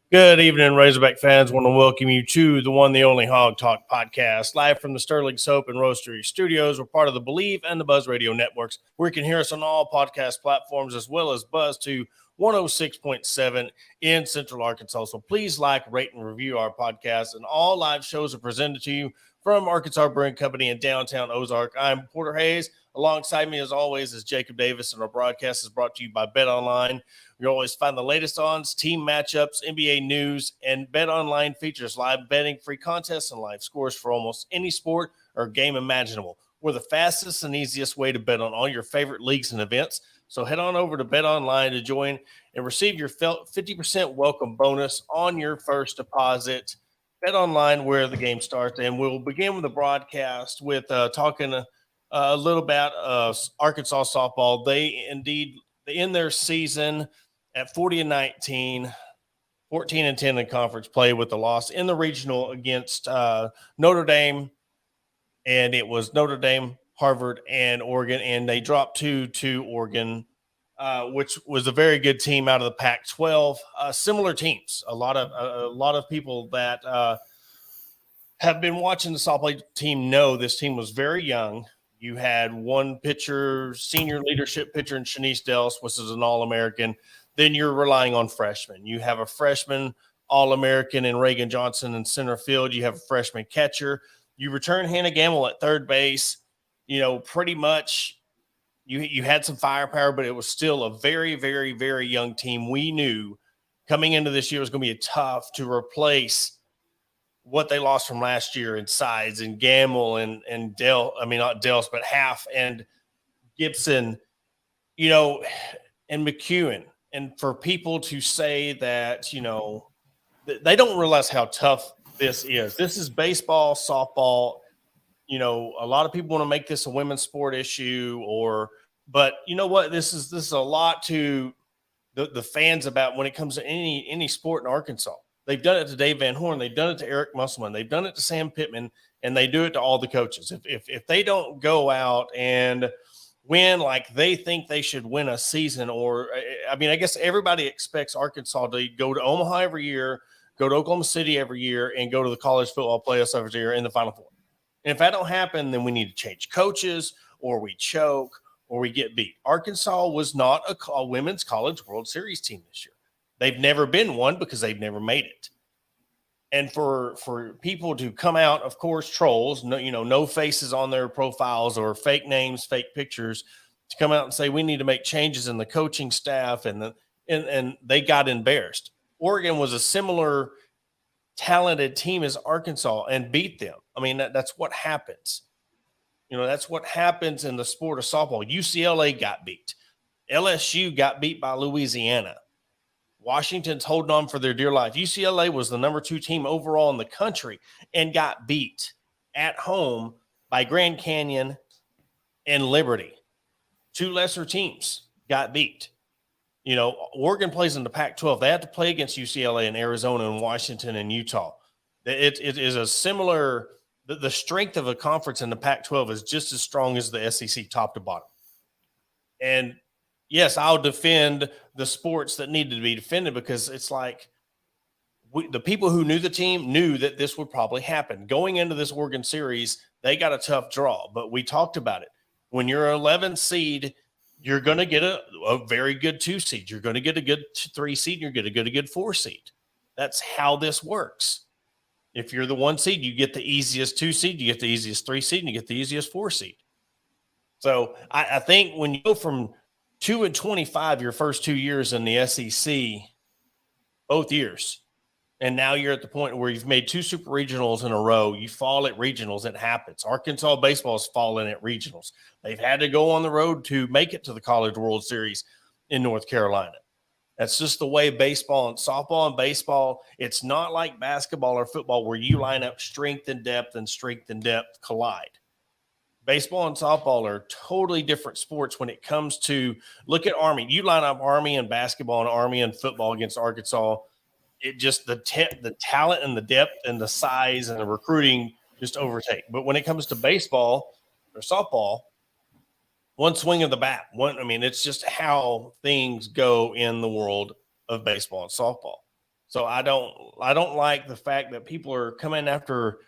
Good evening, Razorback fans. Want to welcome you to the one, the only Hawg Talk podcast, live from the Sterling Soap and Roastery Studios. We're part of the Believe and the Buzz Radio networks, where you can hear us on all podcast platforms, as well as Buzz to 106.7 in Central Arkansas. So please like, rate, and review our podcast. And all live shows are presented to you from Arkansas Brewing Company in downtown Ozark. I'm Porter Hayes. Alongside me, as always, is Jacob Davis, and our broadcast is brought to you by Bet Online. You'll always find the latest odds, team matchups, NBA news, and Bet Online features live betting, free contests, and live scores for almost any sport or game imaginable. We're the fastest and easiest way to bet on all your favorite leagues and events. So head on over to Bet Online to join and receive your 50% welcome bonus on your first deposit. Bet Online, where the game starts. And we'll begin with the broadcast with talking a little about Arkansas softball. They indeed end their season at 40-19, 14-10 in conference play, with the loss in the regional against Notre Dame. And it was Notre Dame, Harvard, and Oregon. And they dropped to Oregon, which was a very good team out of the Pac-12. Similar teams. A lot of people that have been watching the softball team know this team was very young. You had one pitcher, senior leadership pitcher in Shanice Dels, which is an All-American. Then you're relying on freshmen. You have a freshman All-American in Reagan Johnson in center field. You have a freshman catcher. You return Hannah Gamble at third base. You know, pretty much you had some firepower, but it was still a very, very, very young team. We knew coming into this year was going to be tough to replace what they lost from last year in Sides and Gamble and not Dels, but Half and Gibson, you know, and McEwen. And for people to say that, you know, they don't realize how tough this is. This is baseball, softball. You know, a lot of people want to make this a women's sport issue, but you know what? This is a lot to the fans about when it comes to any sport in Arkansas. They've done it to Dave Van Horn. They've done it to Eric Musselman. They've done it to Sam Pittman, and they do it to all the coaches. If they don't go out and win like they think they should win a season, I guess everybody expects Arkansas to go to Omaha every year, go to Oklahoma City every year, and go to the college football playoffs every year in the Final Four. And if that don't happen, then we need to change coaches, or we choke, or we get beat. Arkansas was not a women's college World Series team this year. They've never been one because they've never made it. And for people to come out, of course, trolls, no faces on their profiles or fake names, fake pictures, to come out and say we need to make changes in the coaching staff, and they got embarrassed. Oregon was a similar talented team as Arkansas and beat them. I mean, that's what happens. You know, that's what happens in the sport of softball. UCLA got beat. LSU got beat by Louisiana. Washington's holding on for their dear life. UCLA was the number 2 team overall in the country and got beat at home by Grand Canyon and Liberty. 2 lesser teams got beat. You know, Oregon plays in the Pac-12. They have to play against UCLA and Arizona and Washington and Utah. It is a similar – the strength of a conference in the Pac-12 is just as strong as the SEC top to bottom. And – yes, I'll defend the sports that needed to be defended, because it's like the people who knew the team knew that this would probably happen. Going into this Oregon series, they got a tough draw, but we talked about it. When you're an 11 seed, you're going to get a very good 2 seed. You're going to get a good 3 seed. You're going to get a good 4 seed. That's how this works. If you're the 1 seed, you get the easiest 2 seed, you get the easiest 3 seed, and you get the easiest 4 seed. So I think when you go from 2-25 your first 2 years in the SEC, both years, and now you're at the point where you've made 2 super regionals in a row. You fall at regionals. It happens. Arkansas baseball's fallen at regionals. They've had to go on the road to make it to the College World Series in North Carolina. That's just the way baseball and softball and baseball, it's not like basketball or football where you line up strength and depth collide. Baseball and softball are totally different sports when it comes to, look at Army. You line up Army and basketball and Army and football against Arkansas. It just, the talent and the depth and the size and the recruiting just overtake. But when it comes to baseball or softball, one swing of the bat. It's just how things go in the world of baseball and softball. So I don't like the fact that people are coming after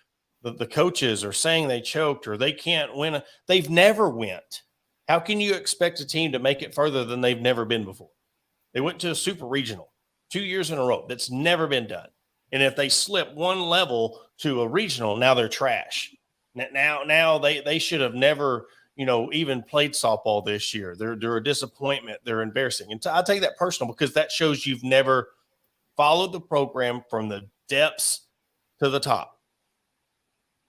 the coaches or saying they choked or they can't win. They've never went. How can you expect a team to make it further than they've never been before? They went to a super regional 2 years in a row. That's never been done. And if they slip one level to a regional, now they're trash. Now they should have never, even played softball this year. They're a disappointment. They're embarrassing. And I take that personal because that shows you've never followed the program from the depths to the top.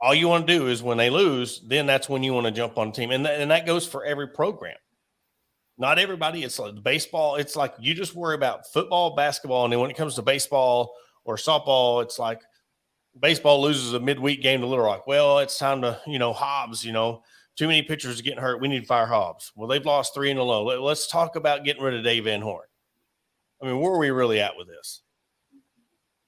All you want to do is when they lose, then that's when you want to jump on a team. And that goes for every program. Not everybody. It's like baseball. It's like you just worry about football, basketball. And then when it comes to baseball or softball, it's like baseball loses a midweek game to Little Rock. Well, it's time to, Hobbs, too many pitchers are getting hurt. We need to fire Hobbs. Well, they've lost 3 in a row. Let's talk about getting rid of Dave Van Horn. Where are we really at with this?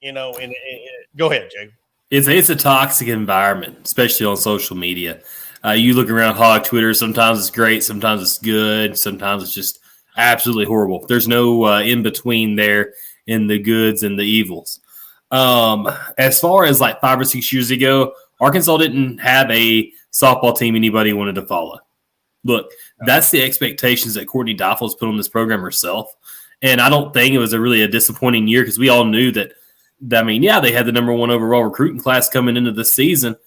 Go ahead, Jay. It's a toxic environment, especially on social media. You look around Hawg Twitter, sometimes it's great, sometimes it's good, sometimes it's just absolutely horrible. There's no in between there in the goods and the evils. As far as like 5 or 6 years ago, Arkansas didn't have a softball team anybody wanted to follow. Look, that's the expectations that Courtney Doffel's put on this program herself. And I don't think it was a disappointing year because we all knew that. They had the number 1 overall recruiting class coming into the season,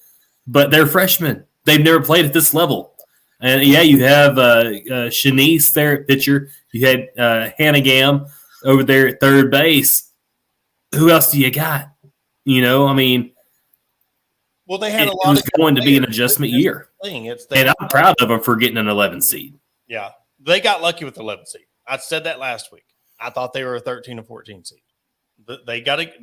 but they're freshmen. They've never played at this level. And, you have Shanice there at pitcher. You had Hannah Gam over there at third base. Who else do you got? Well, they had a lot. It was going to be an adjustment year. And I'm proud of them for getting an 11 seed. Yeah, they got lucky with the 11 seed. I said that last week. I thought they were a 13 or 14 seed. They got it.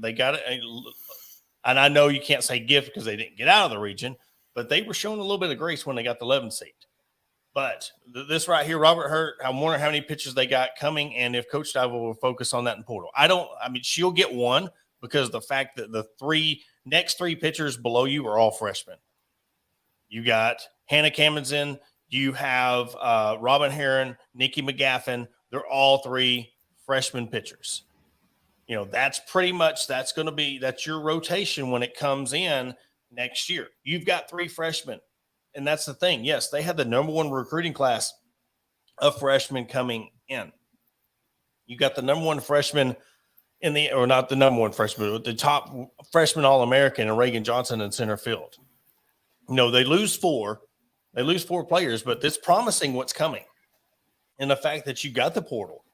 And I know you can't say gift because they didn't get out of the region, but they were showing a little bit of grace when they got the 11 seed. But this right here, Robert Hurt, I'm wondering how many pitchers they got coming and if Coach Dival will focus on that in portal. She'll get one because of the fact that the next three pitchers below you are all freshmen. You got Hannah Camdenson, you have Robin Heron, Nikki McGaffin. They're all 3 freshman pitchers. That's pretty much that's your rotation when it comes in next year. You've got 3 freshmen. And that's the thing. Yes, they had the number 1 recruiting class of freshmen coming in. You got the number 1 freshman not the number 1 freshman, but the top freshman All-American and Reagan Johnson in center field. They lose 4. They lose 4 players, but it's promising what's coming. And the fact that you got the portal.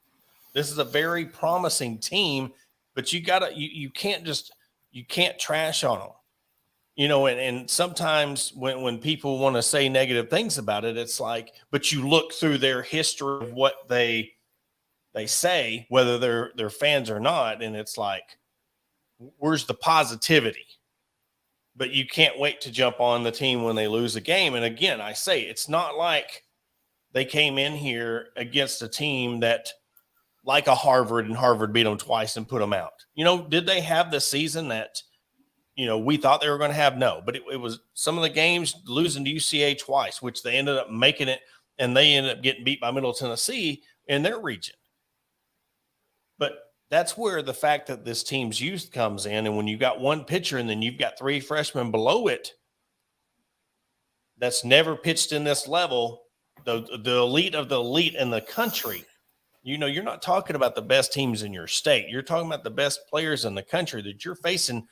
This is a very promising team, but you can't trash on them. And sometimes when people want to say negative things about it, it's like, but you look through their history of what they say, whether they're fans or not, and it's like, where's the positivity? But you can't wait to jump on the team when they lose a game. And again, I say, it's not like they came in here against a team that like a Harvard, and Harvard beat them twice and put them out. Did they have the season that, we thought they were going to have? No, but it was some of the games losing to UCA twice, which they ended up making it, and they ended up getting beat by Middle Tennessee in their region. But that's where the fact that this team's youth comes in, and when you've got 1 pitcher and then you've got 3 freshmen below it that's never pitched in this level, the elite of the elite in the country. You're not talking about the best teams in your state. You're talking about the best players in the country that you're facing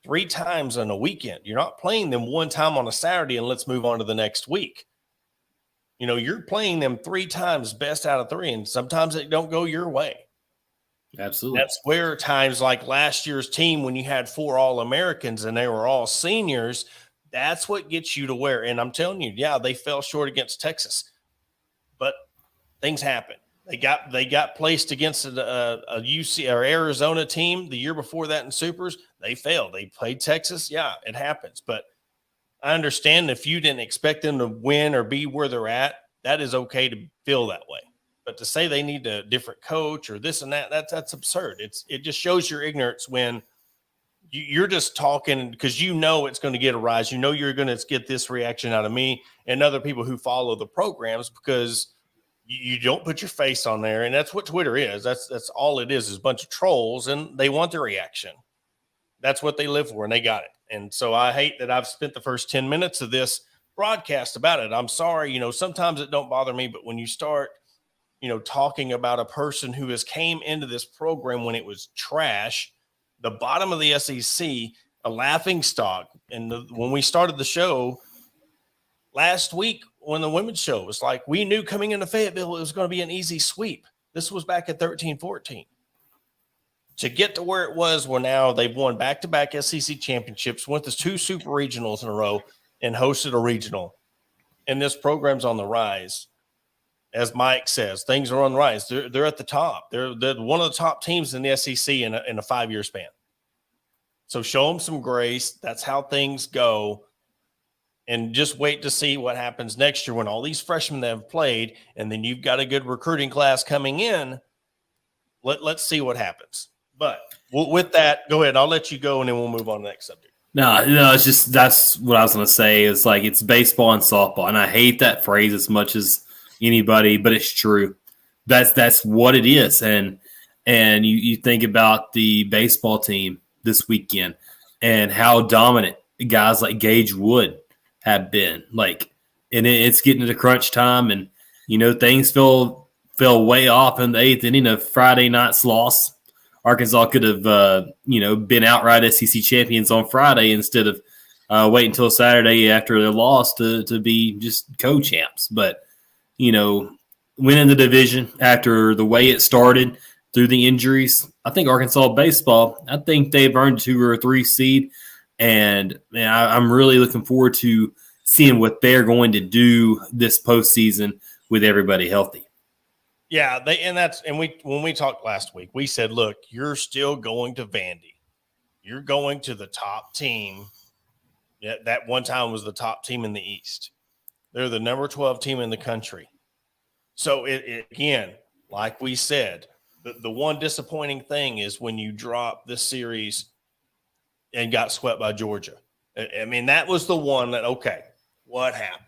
3 times on a weekend. You're not playing them 1 time on a Saturday and let's move on to the next week. You're playing them 3 times best out of 3, and sometimes it don't go your way. Absolutely. That's where times like last year's team, when you had 4 All-Americans and they were all seniors, that's what gets you to where. And I'm telling you, yeah, they fell short against Texas, but things happen. They got placed against a UC or Arizona team the year before that in Supers. They failed. They played Texas. Yeah, it happens. But I understand if you didn't expect them to win or be where they're at, that is okay to feel that way. But to say they need a different coach or this and that's absurd. It just shows your ignorance when you're just talking because it's going to get a rise. You're going to get this reaction out of me and other people who follow the programs because you don't put your face on there. And that's what Twitter is. That's all it is a bunch of trolls, and they want their reaction. That's what they live for, and they got it. And so I hate that I've spent the first 10 minutes of this broadcast about it. I'm sorry. Sometimes it don't bother me, but when you start, talking about a person who has came into this program when it was trash, the bottom of the SEC, a laughing stock. And when we started the show last week, when the women's show was like, we knew coming into Fayetteville, it was going to be an easy sweep. This was back at 13-14. To get to where it was, where now they've won back-to-back SEC championships, went to 2 super regionals in a row, and hosted a regional. And this program's on the rise. As Mike says, things are on the rise. They're at the top. They're one of the top teams in the SEC in a 5-year span. So show them some grace. That's how things go. And just wait to see what happens next year when all these freshmen that have played, and then you've got a good recruiting class coming in. Let's see what happens. But with that, go ahead. I'll let you go, and then we'll move on to the next subject. No, it's just that's what I was going to say. It's like it's baseball and softball, and I hate that phrase as much as anybody, but it's true. That's what it is. And you think about the baseball team this weekend and how dominant guys like Gage Wood have been. Like, and it's getting to crunch time, and things fell way off in the 8th inning of Friday night's loss. Arkansas could have, been outright SEC champions on Friday instead of waiting until Saturday after their loss to be just co-champs. But, winning the division after the way it started through the injuries, I think Arkansas baseball, I think they've earned a 2 or 3 seed. And I'm really looking forward to seeing what they're going to do this postseason with everybody healthy. Yeah, when we talked last week, we said, look, you're still going to Vandy. You're going to the top team. Yeah, that one time was the top team in the East. They're the number 12 team in the country. So again, like we said, the one disappointing thing is when you drop this series and got swept by Georgia. I mean, that was the one that, okay, what happened?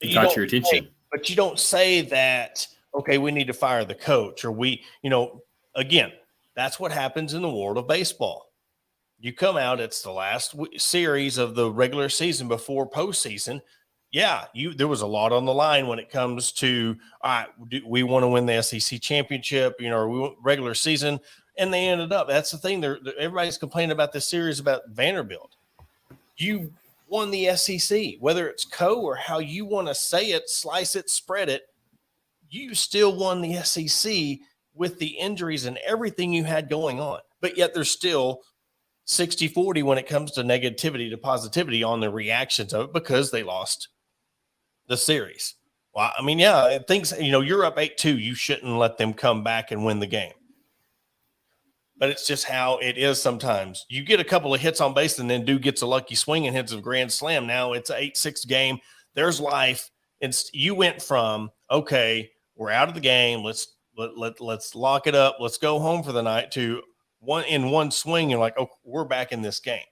It got your attention. But you don't say that, okay, we need to fire the coach, or again, that's what happens in the world of baseball. You come out, it's the last series of the regular season before postseason. Yeah, there was a lot on the line when it comes to, all right, we want to win the SEC championship, or we want regular season, and they ended up. That's the thing. Everybody's complaining about this series about Vanderbilt. You won the SEC, whether it's or how you want to say it, slice it, spread it. You still won the SEC with the injuries and everything you had going on. But yet there's still 60-40 when it comes to negativity to positivity on the reactions of it because they lost the series. Well, I mean, yeah, things, you're up 8-2. You shouldn't let them come back and win the game. But it's just how it is sometimes. You get a couple of hits on base and then dude gets a lucky swing and hits a grand slam. Now it's an 8-6 game. There's life. You went from, okay, we're out of the game. Let's lock it up. Let's go home for the night to one swing. You're like, oh, we're back in this game.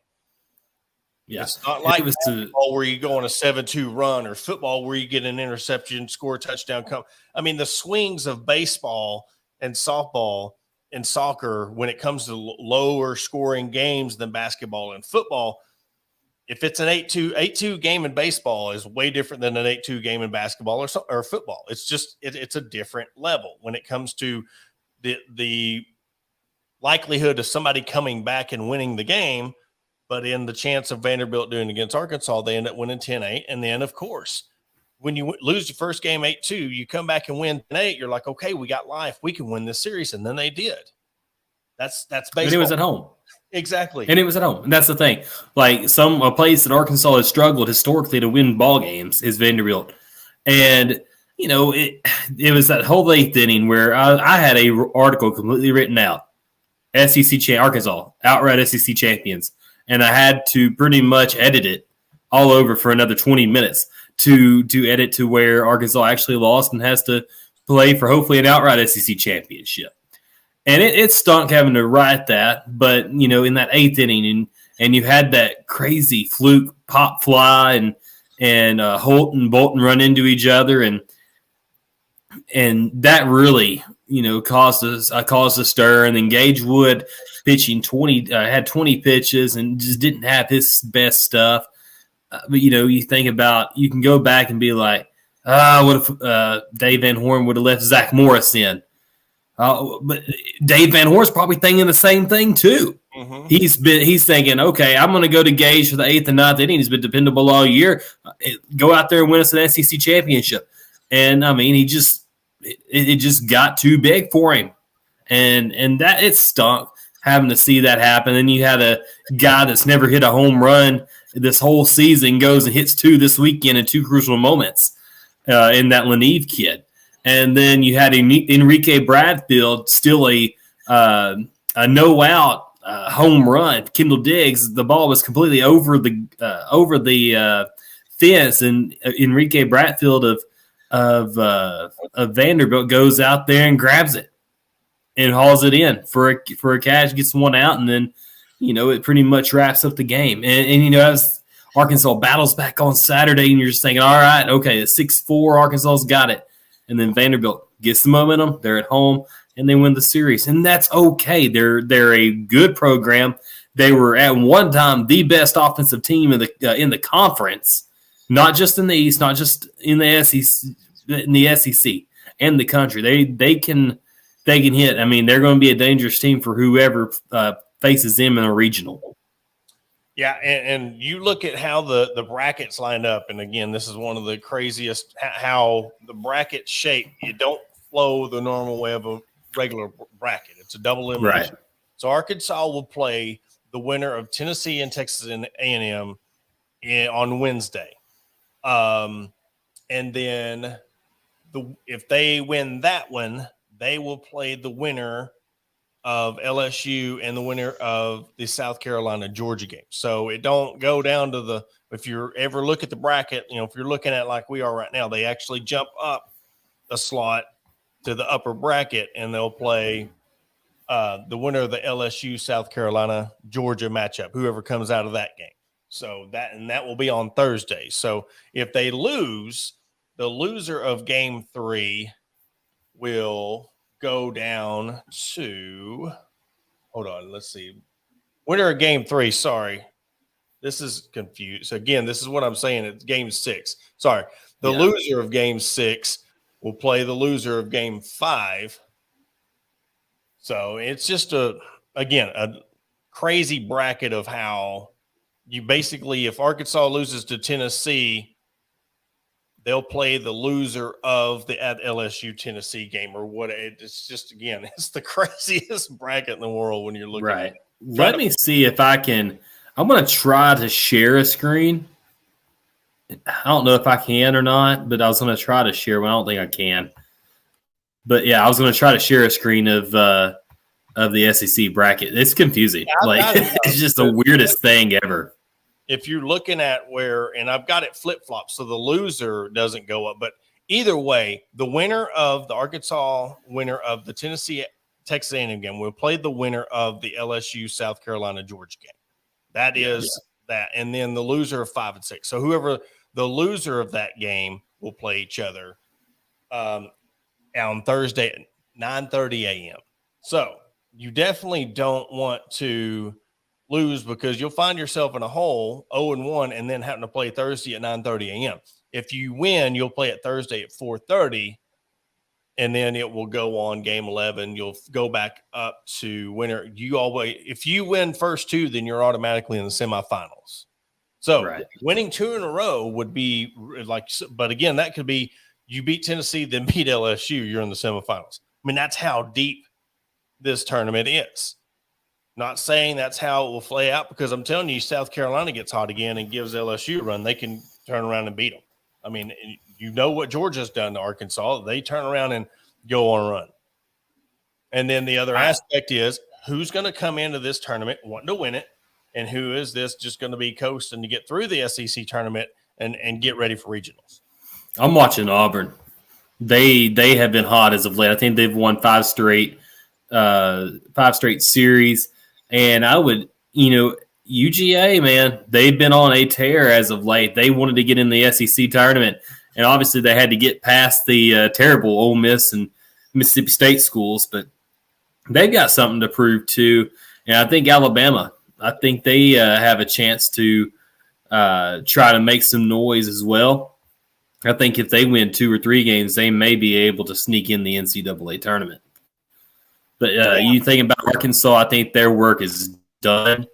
Yeah. It's not like basketball where you go on a 7-2 run or football where you get an interception, score a touchdown. I mean, the swings of baseball and softball and soccer when it comes to lower scoring games than basketball and football, if it's an 8-2 game in baseball is way different than an 8-2 game in basketball or football. It's just it's a different level when it comes to the likelihood of somebody coming back and winning the game. But in the chance of Vanderbilt doing against Arkansas, they end up winning 10-8. And then, of course, when you lose your first game 8-2, you come back and win 8, you're like, okay, we got life. We can win this series. And then they did. That's baseball. And it was at home. Exactly. And it was at home. And that's the thing. Like a place that Arkansas has struggled historically to win ball games is Vanderbilt. And, it was that whole 8th inning where I had a article completely written out. Arkansas, outright SEC champions. And I had to pretty much edit it all over for another 20 minutes to edit to where Arkansas actually lost and has to play for hopefully an outright SEC championship. And it stunk having to write that, but, in that 8th inning, and you had that crazy fluke pop fly and Holt and Bolton run into each other, and that really, caused a stir. And then Gage Wood pitching had 20 pitches and just didn't have his best stuff. But, you think about, you can go back and be like, what if Dave Van Horn would have left Zach Morris in? But Dave Van Horn's probably thinking the same thing too. Mm-hmm. He's thinking, okay, I'm going to go to Gage for the 8th and 9th inning. He's been dependable all year. Go out there and win us an SEC championship. And I mean, it just got too big for him, and that it stunk having to see that happen. And you had a guy that's never hit a home run this whole season goes and hits 2 this weekend in 2 crucial moments in that Leneve kid. And then you had Enrique Bradfield, still a no-out home run. Kendall Diggs, the ball was completely over the fence, and Enrique Bradfield of Vanderbilt goes out there and grabs it and hauls it in for a catch, gets 1 out, and then it pretty much wraps up the game. And as Arkansas battles back on Saturday, and you're just thinking, all right, okay, it's 6-4, Arkansas's got it. And then Vanderbilt gets the momentum. They're at home, and they win the series. And that's okay. They're a good program. They were at one time the best offensive team in the conference, not just in the East, not just in the SEC and the country. They can hit. I mean, they're going to be a dangerous team for whoever faces them in a regional. Yeah, and you look at how the brackets lined up, and again, this is one of the craziest, how the bracket shape, you don't flow the normal way of a regular bracket. It's a double elimination. Right. So Arkansas will play the winner of Tennessee and Texas A&M on Wednesday. And then if they win that one, they will play the winner of LSU and the winner of the South Carolina-Georgia game. So it don't go down to if you ever look at the bracket, if you're looking at like we are right now, they actually jump up a slot to the upper bracket, and they'll play the winner of the LSU, South Carolina-Georgia matchup, whoever comes out of that game. So that will be on Thursday. So if they lose, the loser of game 3 will go down to let's see. Winner of game 3, sorry. This is confused. So again, this is what I'm saying. It's game 6. Sorry. The loser of game 6 will play the loser of game 5. So it's just a crazy bracket of how you basically, if Arkansas loses to Tennessee, they'll play the loser of the at LSU Tennessee game or what. It's just, again, it's the craziest bracket in the world when you're looking at it. Let me see if I can. I'm going to try to share a screen. I don't know if I can or not, but I was going to try to share one. I don't think I can. But yeah, I was going to try to share a screen of the SEC bracket. It's confusing. It's just the weirdest thing ever. If you're looking at and I've got it flip-flop, so the loser doesn't go up. But either way, the winner of the Arkansas, winner of the Tennessee, Texas A&M game will play the winner of the LSU, South Carolina, Georgia game. That is that. And then the loser of 5 and 6. So whoever the loser of that game will play each other on Thursday at 9:30 a.m. So you definitely don't want to lose, because you'll find yourself in a hole 0-1 and then having to play Thursday at 9:30 a.m. If you win, you'll play it Thursday at 4:30, and then it will go on game 11. You'll go back up to winner. If you win first 2, then you're automatically in the semifinals. So winning 2 in a row would be like, but again, that could be you beat Tennessee, then beat LSU, you're in the semifinals. I mean, that's how deep this tournament is. Not saying that's how it will play out, because I'm telling you, South Carolina gets hot again and gives LSU a run, they can turn around and beat them. I mean, you know what Georgia's done to Arkansas. They turn around and go on a run. And then the other aspect is who's going to come into this tournament wanting to win it, and who is this just going to be coasting to get through the SEC tournament and get ready for regionals. I'm watching Auburn. They have been hot as of late. I think they've won 5 straight series. And I would, UGA, man, they've been on a tear as of late. They wanted to get in the SEC tournament, and obviously they had to get past the terrible Ole Miss and Mississippi State schools, but they've got something to prove too. And I think Alabama, I think they have a chance to try to make some noise as well. I think if they win 2 or 3 games, they may be able to sneak in the NCAA tournament. But you think about Arkansas, I think their work is done.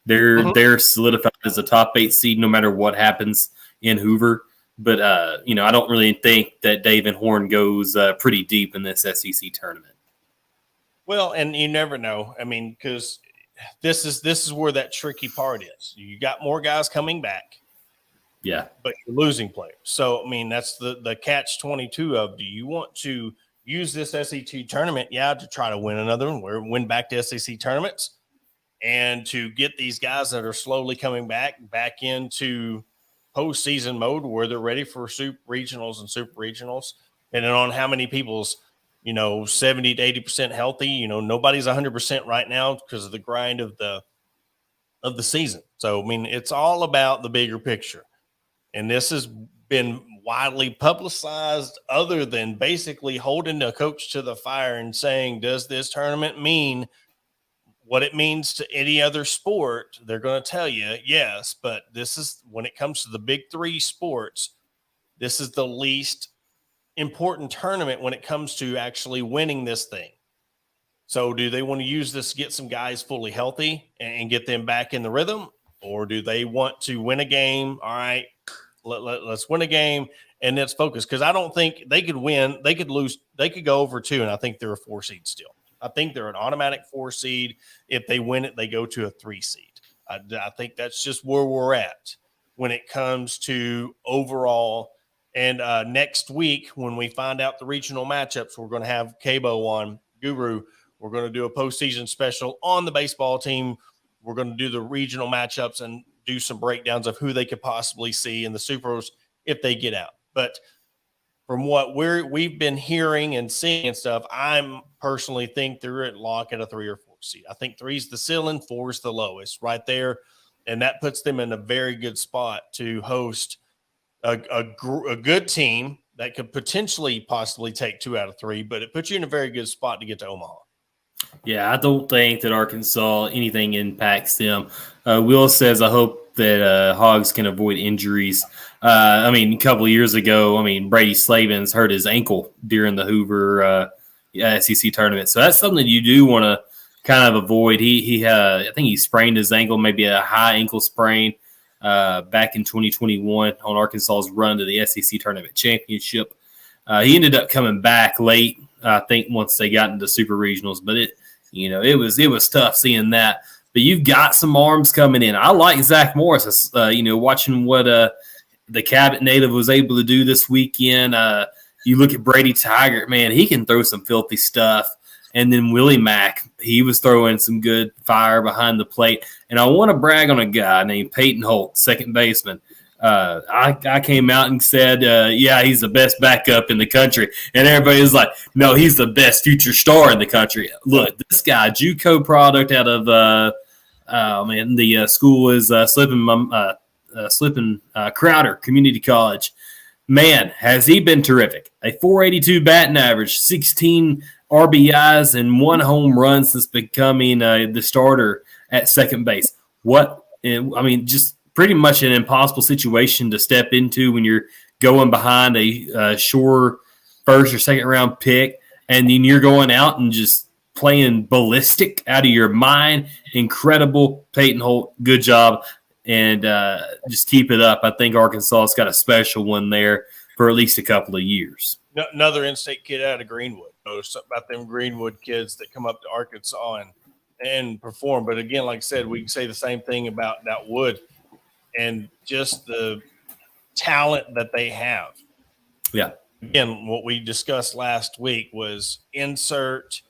They're solidified as a top 8 seed no matter what happens in Hoover. But, I don't really think that David Horn goes pretty deep in this SEC tournament. Well, and you never know. I mean, because this is where that tricky part is. You got more guys coming back. Yeah. But you're losing players. So, I mean, that's the catch-22 of, do you want to use this SEC tournament, to try to win another one, win back to SEC tournaments, and to get these guys that are slowly coming back into postseason mode where they're ready for super regionals and super regionals, and then on how many people's, 70 to 80% healthy. Nobody's 100% right now because of the grind of the season. So, I mean, it's all about the bigger picture. And this has been widely publicized, other than basically holding the coach to the fire and saying, does this tournament mean what it means to any other sport? They're going to tell you yes, but this is, when it comes to the big 3 sports, this is the least important tournament when it comes to actually winning this thing. So do they want to use this to get some guys fully healthy and get them back in the rhythm? Or do they want to win a game? All right, let's win a game and let's focus. Because I don't think they could win. They could lose. They could go over 2, and I think they're a 4 seed still. I think they're an automatic 4 seed. If they win it, they go to a 3 seed. I think that's just where we're at when it comes to overall. And next week, when we find out the regional matchups, we're going to have Cabo on, Guru. We're going to do a postseason special on the baseball team. We're going to do the regional matchups and do some breakdowns of who they could possibly see in the Supers if they get out. But from what we've been hearing and seeing and stuff, I'm personally think they're at lock at a 3 or 4 seed. I think 3 is the ceiling, 4 is the lowest right there. And that puts them in a very good spot to host a good team that could potentially possibly take 2 out of 3, but it puts you in a very good spot to get to Omaha. Yeah, I don't think that Arkansas, anything impacts them. Will says, I hope that Hogs can avoid injuries. A couple of years ago, Brady Slavens hurt his ankle during the Hoover SEC tournament. So that's something that you do want to kind of avoid. I think he sprained his ankle, maybe a high ankle sprain back in 2021 on Arkansas's run to the SEC tournament championship. He ended up coming back late, I think, once they got into super regionals, but it was tough seeing that. But you've got some arms coming in. I like Zach Morris. Watching what the Cabot native was able to do this weekend. You look at Brady Tigert, man, he can throw some filthy stuff. And then Willie Mack, he was throwing some good fire behind the plate. And I want to brag on a guy named Peyton Holt, second baseman. I came out and said, he's the best backup in the country. And everybody was like, no, he's the best future star in the country. Look, this guy, JUCO product out of the school is Slippin Crowder Community College. Man, has he been terrific. A 482 batting average, 16 RBIs, and 1 home run since becoming the starter at second base. Just pretty much an impossible situation to step into when you're going behind a sure first or second round pick, and then you're going out and just playing ballistic out of your mind. Incredible. Peyton Holt, good job. and just keep it up. I think Arkansas's got a special one there for at least a couple of years. Another in-state kid out of Greenwood. Something about them Greenwood kids that come up to Arkansas and perform. But again, like I said, we can say the same thing about Wood and just the talent that they have. Yeah. Again, what we discussed last week was insert,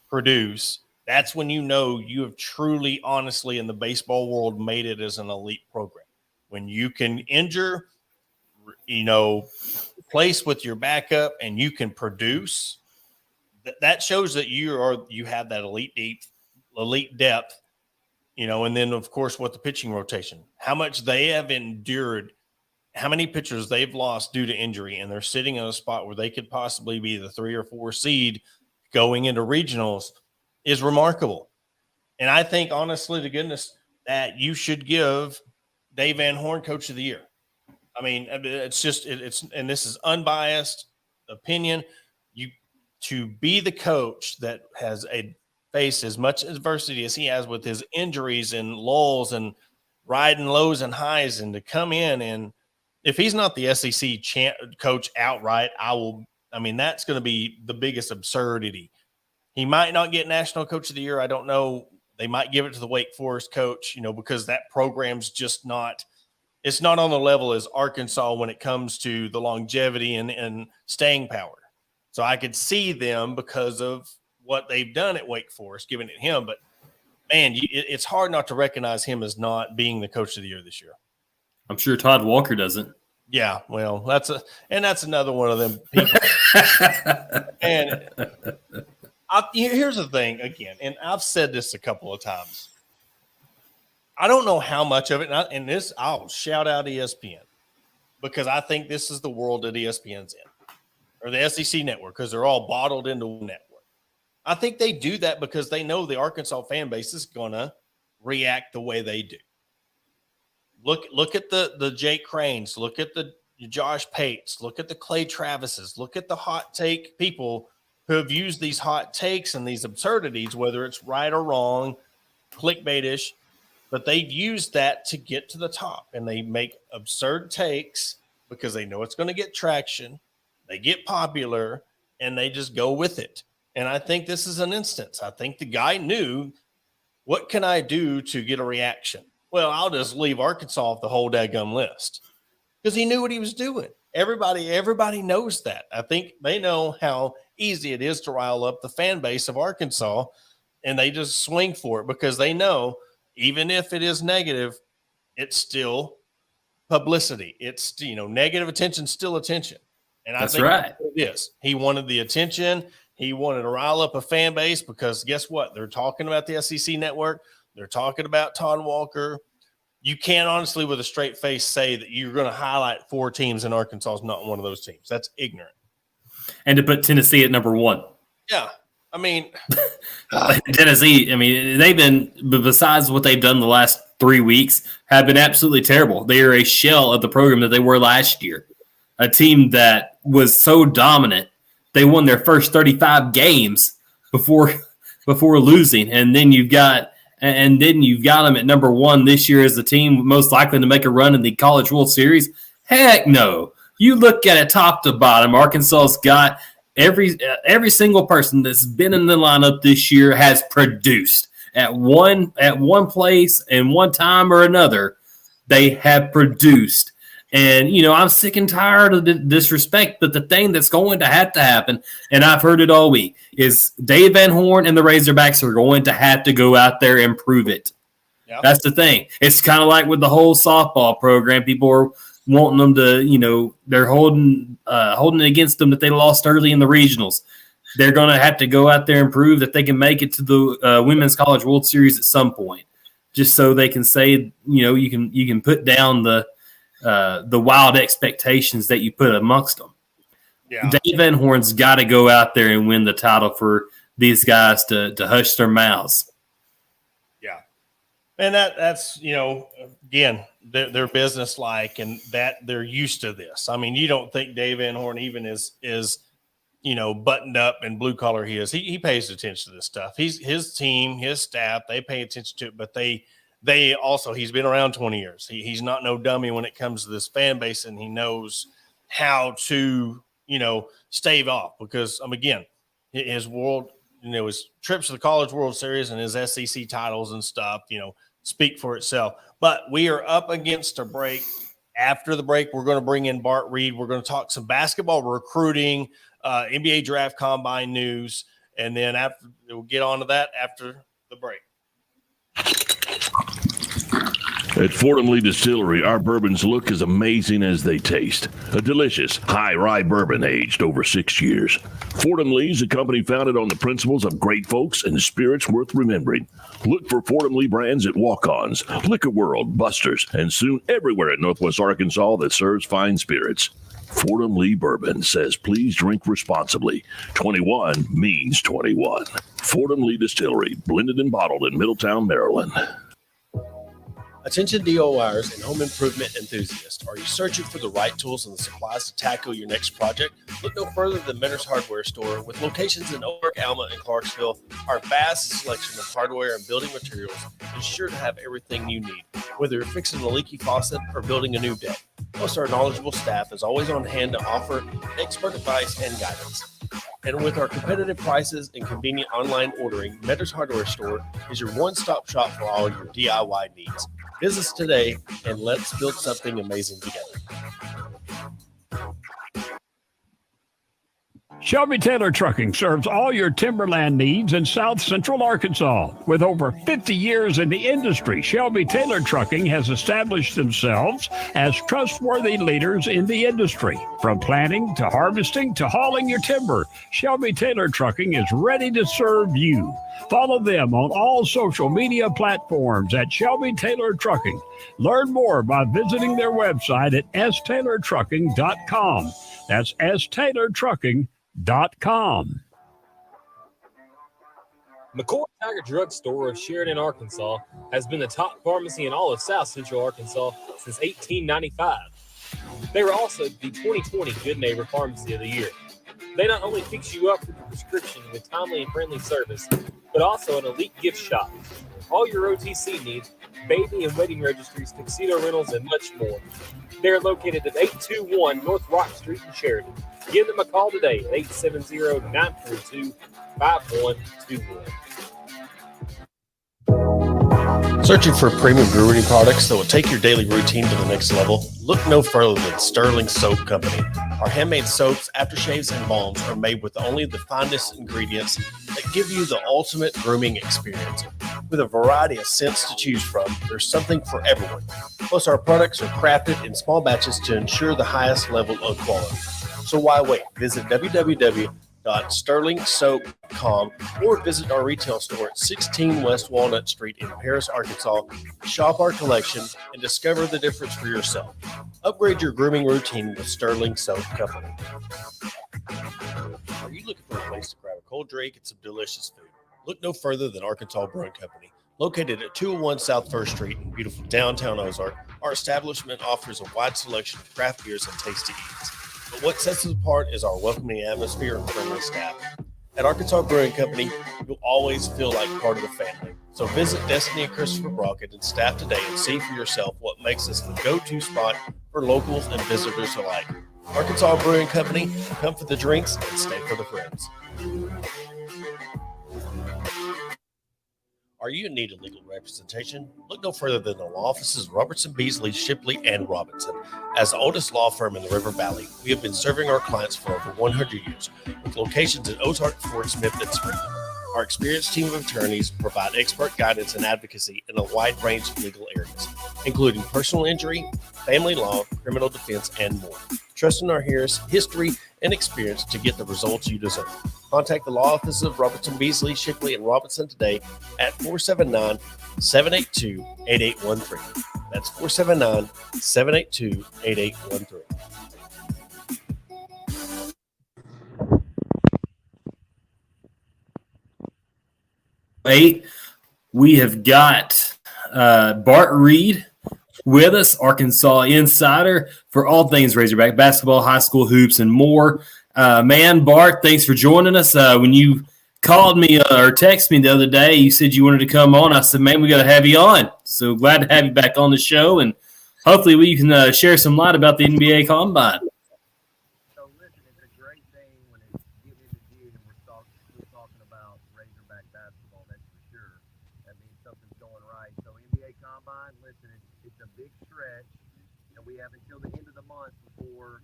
produce. That's when you know you have truly, honestly, in the baseball world, made it as an elite program. When you can injure, place with your backup and you can produce, that shows that you have that elite depth, and then of course what the pitching rotation, how much they have endured, how many pitchers they've lost due to injury, and they're sitting in a spot where they could possibly be the 3 or 4 seed going into regionals is remarkable. And I think, honestly to goodness, that you should give Dave Van Horn Coach of the Year. I mean, it's just and this is unbiased opinion. To be the coach that has faced as much adversity as he has with his injuries and lulls and riding lows and highs, and to come in and if he's not the SEC coach outright, that's going to be the biggest absurdity. He might not get National Coach of the Year. I don't know. They might give it to the Wake Forest coach, because that program's just not. It's not on the level as Arkansas when it comes to the longevity and staying power. So I could see them because of what they've done at Wake Forest, giving it him. But, man, it's hard not to recognize him as not being the Coach of the Year this year. I'm sure Todd Walker doesn't. Yeah, well, that's another one of them people. And here's the thing, again, and I've said this a couple of times. I don't know how much of it, and this I'll shout out ESPN because I think this is the world that ESPN's in, or the SEC network, because they're all bottled into one network. I think they do that because they know the Arkansas fan base is going to react the way they do. Look at the Jake Cranes, look at the Josh Pates, look at the Clay Travises, look at the hot take people who have used these hot takes and these absurdities, whether it's right or wrong, clickbaitish, but they've used that to get to the top, and they make absurd takes because they know it's going to get traction. They get popular, and they just go with it. And I think this is an instance. I think the guy knew, what can I do to get a reaction? Well, I'll just leave Arkansas off the whole daggum list, because he knew what he was doing. Everybody knows that. I think they know how easy it is to rile up the fan base of Arkansas, and they just swing for it because they know even if it is negative, it's still publicity. It's, negative attention, still attention. And I think right. It is. He wanted the attention. He wanted to rile up a fan base because guess what? They're talking about the SEC network. They're talking about Todd Walker. You can't honestly, with a straight face, say that you're going to highlight 4 teams and Arkansas is not one of those teams. That's ignorant. And to put Tennessee at number 1. Yeah. I mean, Tennessee, they've been, besides what they've done the last 3 weeks, have been absolutely terrible. They are a shell of the program that they were last year. A team that was so dominant, they won their first 35 games before losing, and then you've got them at number 1 this year as the team most likely to make a run in the College World Series. Heck no! You look at it top to bottom. Arkansas's got every single person that's been in the lineup this year has produced at one place and one time or another. They have produced. And, I'm sick and tired of the disrespect, but the thing that's going to have to happen, and I've heard it all week, is Dave Van Horn and the Razorbacks are going to have to go out there and prove it. Yep. That's the thing. It's kind of like with the whole softball program. People are wanting them to, they're holding it against them that they lost early in the regionals. They're going to have to go out there and prove that they can make it to the Women's College World Series at some point, just so they can say, you can put down the wild expectations that you put amongst them. Yeah. Dave Van Horn's got to go out there and win the title for these guys to hush their mouths. Yeah. And that's, again, they're business-like, and that they're used to this. I mean, you don't think Dave Van Horn even is buttoned up and blue-collar he is. He pays attention to this stuff. His team, his staff, they pay attention to it, but they he's been around 20 years. He's not no dummy when it comes to this fan base, and he knows how to, stave off, because again, his world, his trips to the College World Series and his SEC titles and stuff, speak for itself. But we are up against a break. After the break, we're going to bring in Bart Reed. We're going to talk some basketball recruiting, NBA draft combine news, and then we'll get on to that after the break. At Fordham Lee Distillery, our bourbons look as amazing as they taste. A delicious, high rye bourbon aged over 6 years. Fordham Lee is a company founded on the principles of great folks and spirits worth remembering. Look for Fordham Lee brands at Walk-Ons, Liquor World, Buster's, and soon everywhere in Northwest Arkansas that serves fine spirits. Fordham Lee Bourbon says please drink responsibly. 21 means 21. Fordham Lee Distillery, blended and bottled in Middletown, Maryland. Attention DIYers and home improvement enthusiasts. Are you searching for the right tools and the supplies to tackle your next project? Look no further than Mentor's Hardware Store. With locations in Oak, Alma, and Clarksville, our vast selection of hardware and building materials is sure to have everything you need, whether you're fixing a leaky faucet or building a new deck. Plus, our knowledgeable staff is always on hand to offer expert advice and guidance. And with our competitive prices and convenient online ordering, Mentor's Hardware Store is your one-stop shop for all your DIY needs. Visit us today, and let's build something amazing together. Shelby Taylor Trucking serves all your timberland needs in South Central Arkansas. With over 50 years in the industry, Shelby Taylor Trucking has established themselves as trustworthy leaders in the industry. From planting to harvesting to hauling your timber, Shelby Taylor Trucking is ready to serve you. Follow them on all social media platforms at Shelby Taylor Trucking. Learn more by visiting their website at staylortrucking.com. That's staylortrucking.com. McCoy Tiger Drug Store of Sheridan, Arkansas, has been the top pharmacy in all of South Central Arkansas since 1895. They were also the 2020 Good Neighbor Pharmacy of the Year. They not only fix you up with a prescription with timely and friendly service, but also an elite gift shop. All your OTC needs, baby and wedding registries, tuxedo rentals, and much more. They're located at 821 North Rock Street in Sheridan. Give them a call today at 870-942-5121. Searching for premium brewery products that will take your daily routine to the next level? Look no further than Sterling Soap Company. Our handmade soaps, aftershaves, and balms are made with only the finest ingredients that give you the ultimate grooming experience. With a variety of scents to choose from, there's something for everyone. Plus, our products are crafted in small batches to ensure the highest level of quality. So why wait? Visit www.sterlingsoap.com or visit our retail store at 16 West Walnut Street in Paris, Arkansas. Shop our collection and discover the difference for yourself. Upgrade your grooming routine with Sterling Soap Company. Are you looking for a place to grab a cold drink and some delicious food? Look no further than Arkansas Brewing Company. Located at 201 South 1st Street in beautiful downtown Ozark, our establishment offers a wide selection of craft beers and tasty eats. But what sets us apart is our welcoming atmosphere and friendly staff. At Arkansas Brewing Company, you'll always feel like part of the family. So visit Destiny and Christopher Brockett and staff today and see for yourself what makes us the go-to spot for locals and visitors alike. Arkansas Brewing Company, come for the drinks and stay for the friends. Are you in need of legal representation? Look no further than the law offices of Robertson, Beasley, Shipley, and Robinson. As the oldest law firm in the River Valley, we have been serving our clients for over 100 years, with locations in Ozark, Fort Smith, and Springfield. Our experienced team of attorneys provide expert guidance and advocacy in a wide range of legal areas, including personal injury, family law, criminal defense, and more. Trust in our history and experience to get the results you deserve. Contact the law offices of Robertson, Beasley, Shipley, and Robinson today at 479-782-8813. That's 479-782-8813. We have got Bart Reed with us, Arkansas Insider, for all things Razorback basketball, high school hoops, and more. Man, Bart, thanks for joining us. When you called me or texted me the other day. You said you wanted to come on. I said, man, we got to have you on. So glad to have you back on the show, and hopefully we can share some light about the NBA Combine. So listen, it's a great thing when it's getting into June and we're still talking about Razorback basketball. That's for sure. That means something's going right. So NBA Combine, listen, it's a big stretch, and we have until the end of the month before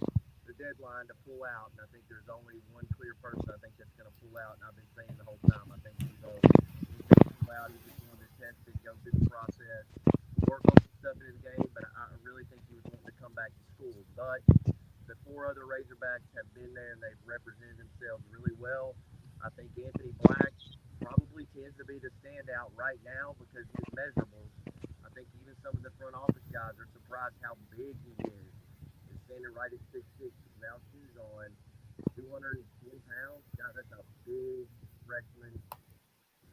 the deadline to pull out. And I think there's only one clear person I think that's going to pull out. And I've been saying the whole time, I think he's going to pull out. He's just going to test it, go through the process, work on some stuff in his game. But I really think he was wanting to come back to school. But the four other Razorbacks have been there and they've represented themselves really well. I think Anthony Black probably tends to be the standout right now because his measurables. I think even some of the front office guys are surprised how big he is. He's standing right at 6'6", without shoes on, 210 pounds. God, that's a big freshman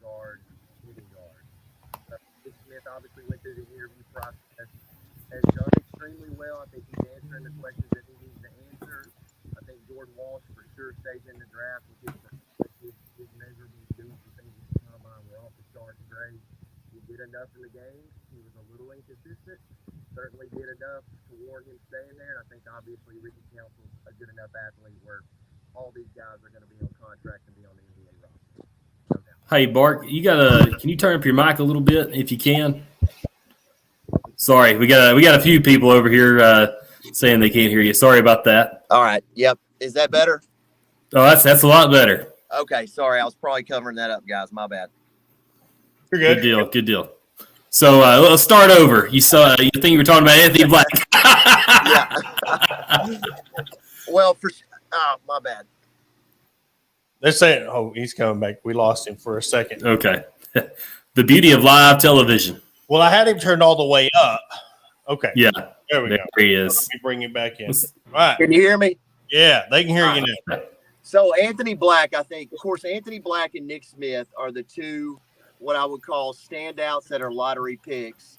guard, hitting guard. Nick Smith obviously went through the interview process, has done extremely well. I think he's answering the questions that he needs to answer. I think Jordan Walsh for sure stays in the draft with his measurables, doing some things at the combine were off the charts great. He did enough in the game. He was a little inconsistent. Certainly did enough to warrant him staying there. And I think obviously Ricky Council's a good enough athlete where all these guys are going to be on contract and be on the NBA roster. No doubt. Hey, Bart, can you turn up your mic a little bit if you can? Sorry, we got a few people over here saying they can't hear you. Sorry about that. All right. Yep. Is that better? Oh, that's a lot better. Okay. Sorry. I was probably covering that up, guys. My bad. You're good. Good deal. So let's start over. You think you were talking about Anthony Black? Yeah. Well, my bad. They're saying, oh, he's coming back. We lost him for a second. Okay. The beauty of live television. Well, I had him turned all the way up. Okay. Yeah. There we go. There he is. Let me bring him back in. All right. Can you hear me? Yeah, they can hear you now. So Anthony Black, I think, of course, Anthony Black and Nick Smith are the two, what I would call standouts that are lottery picks.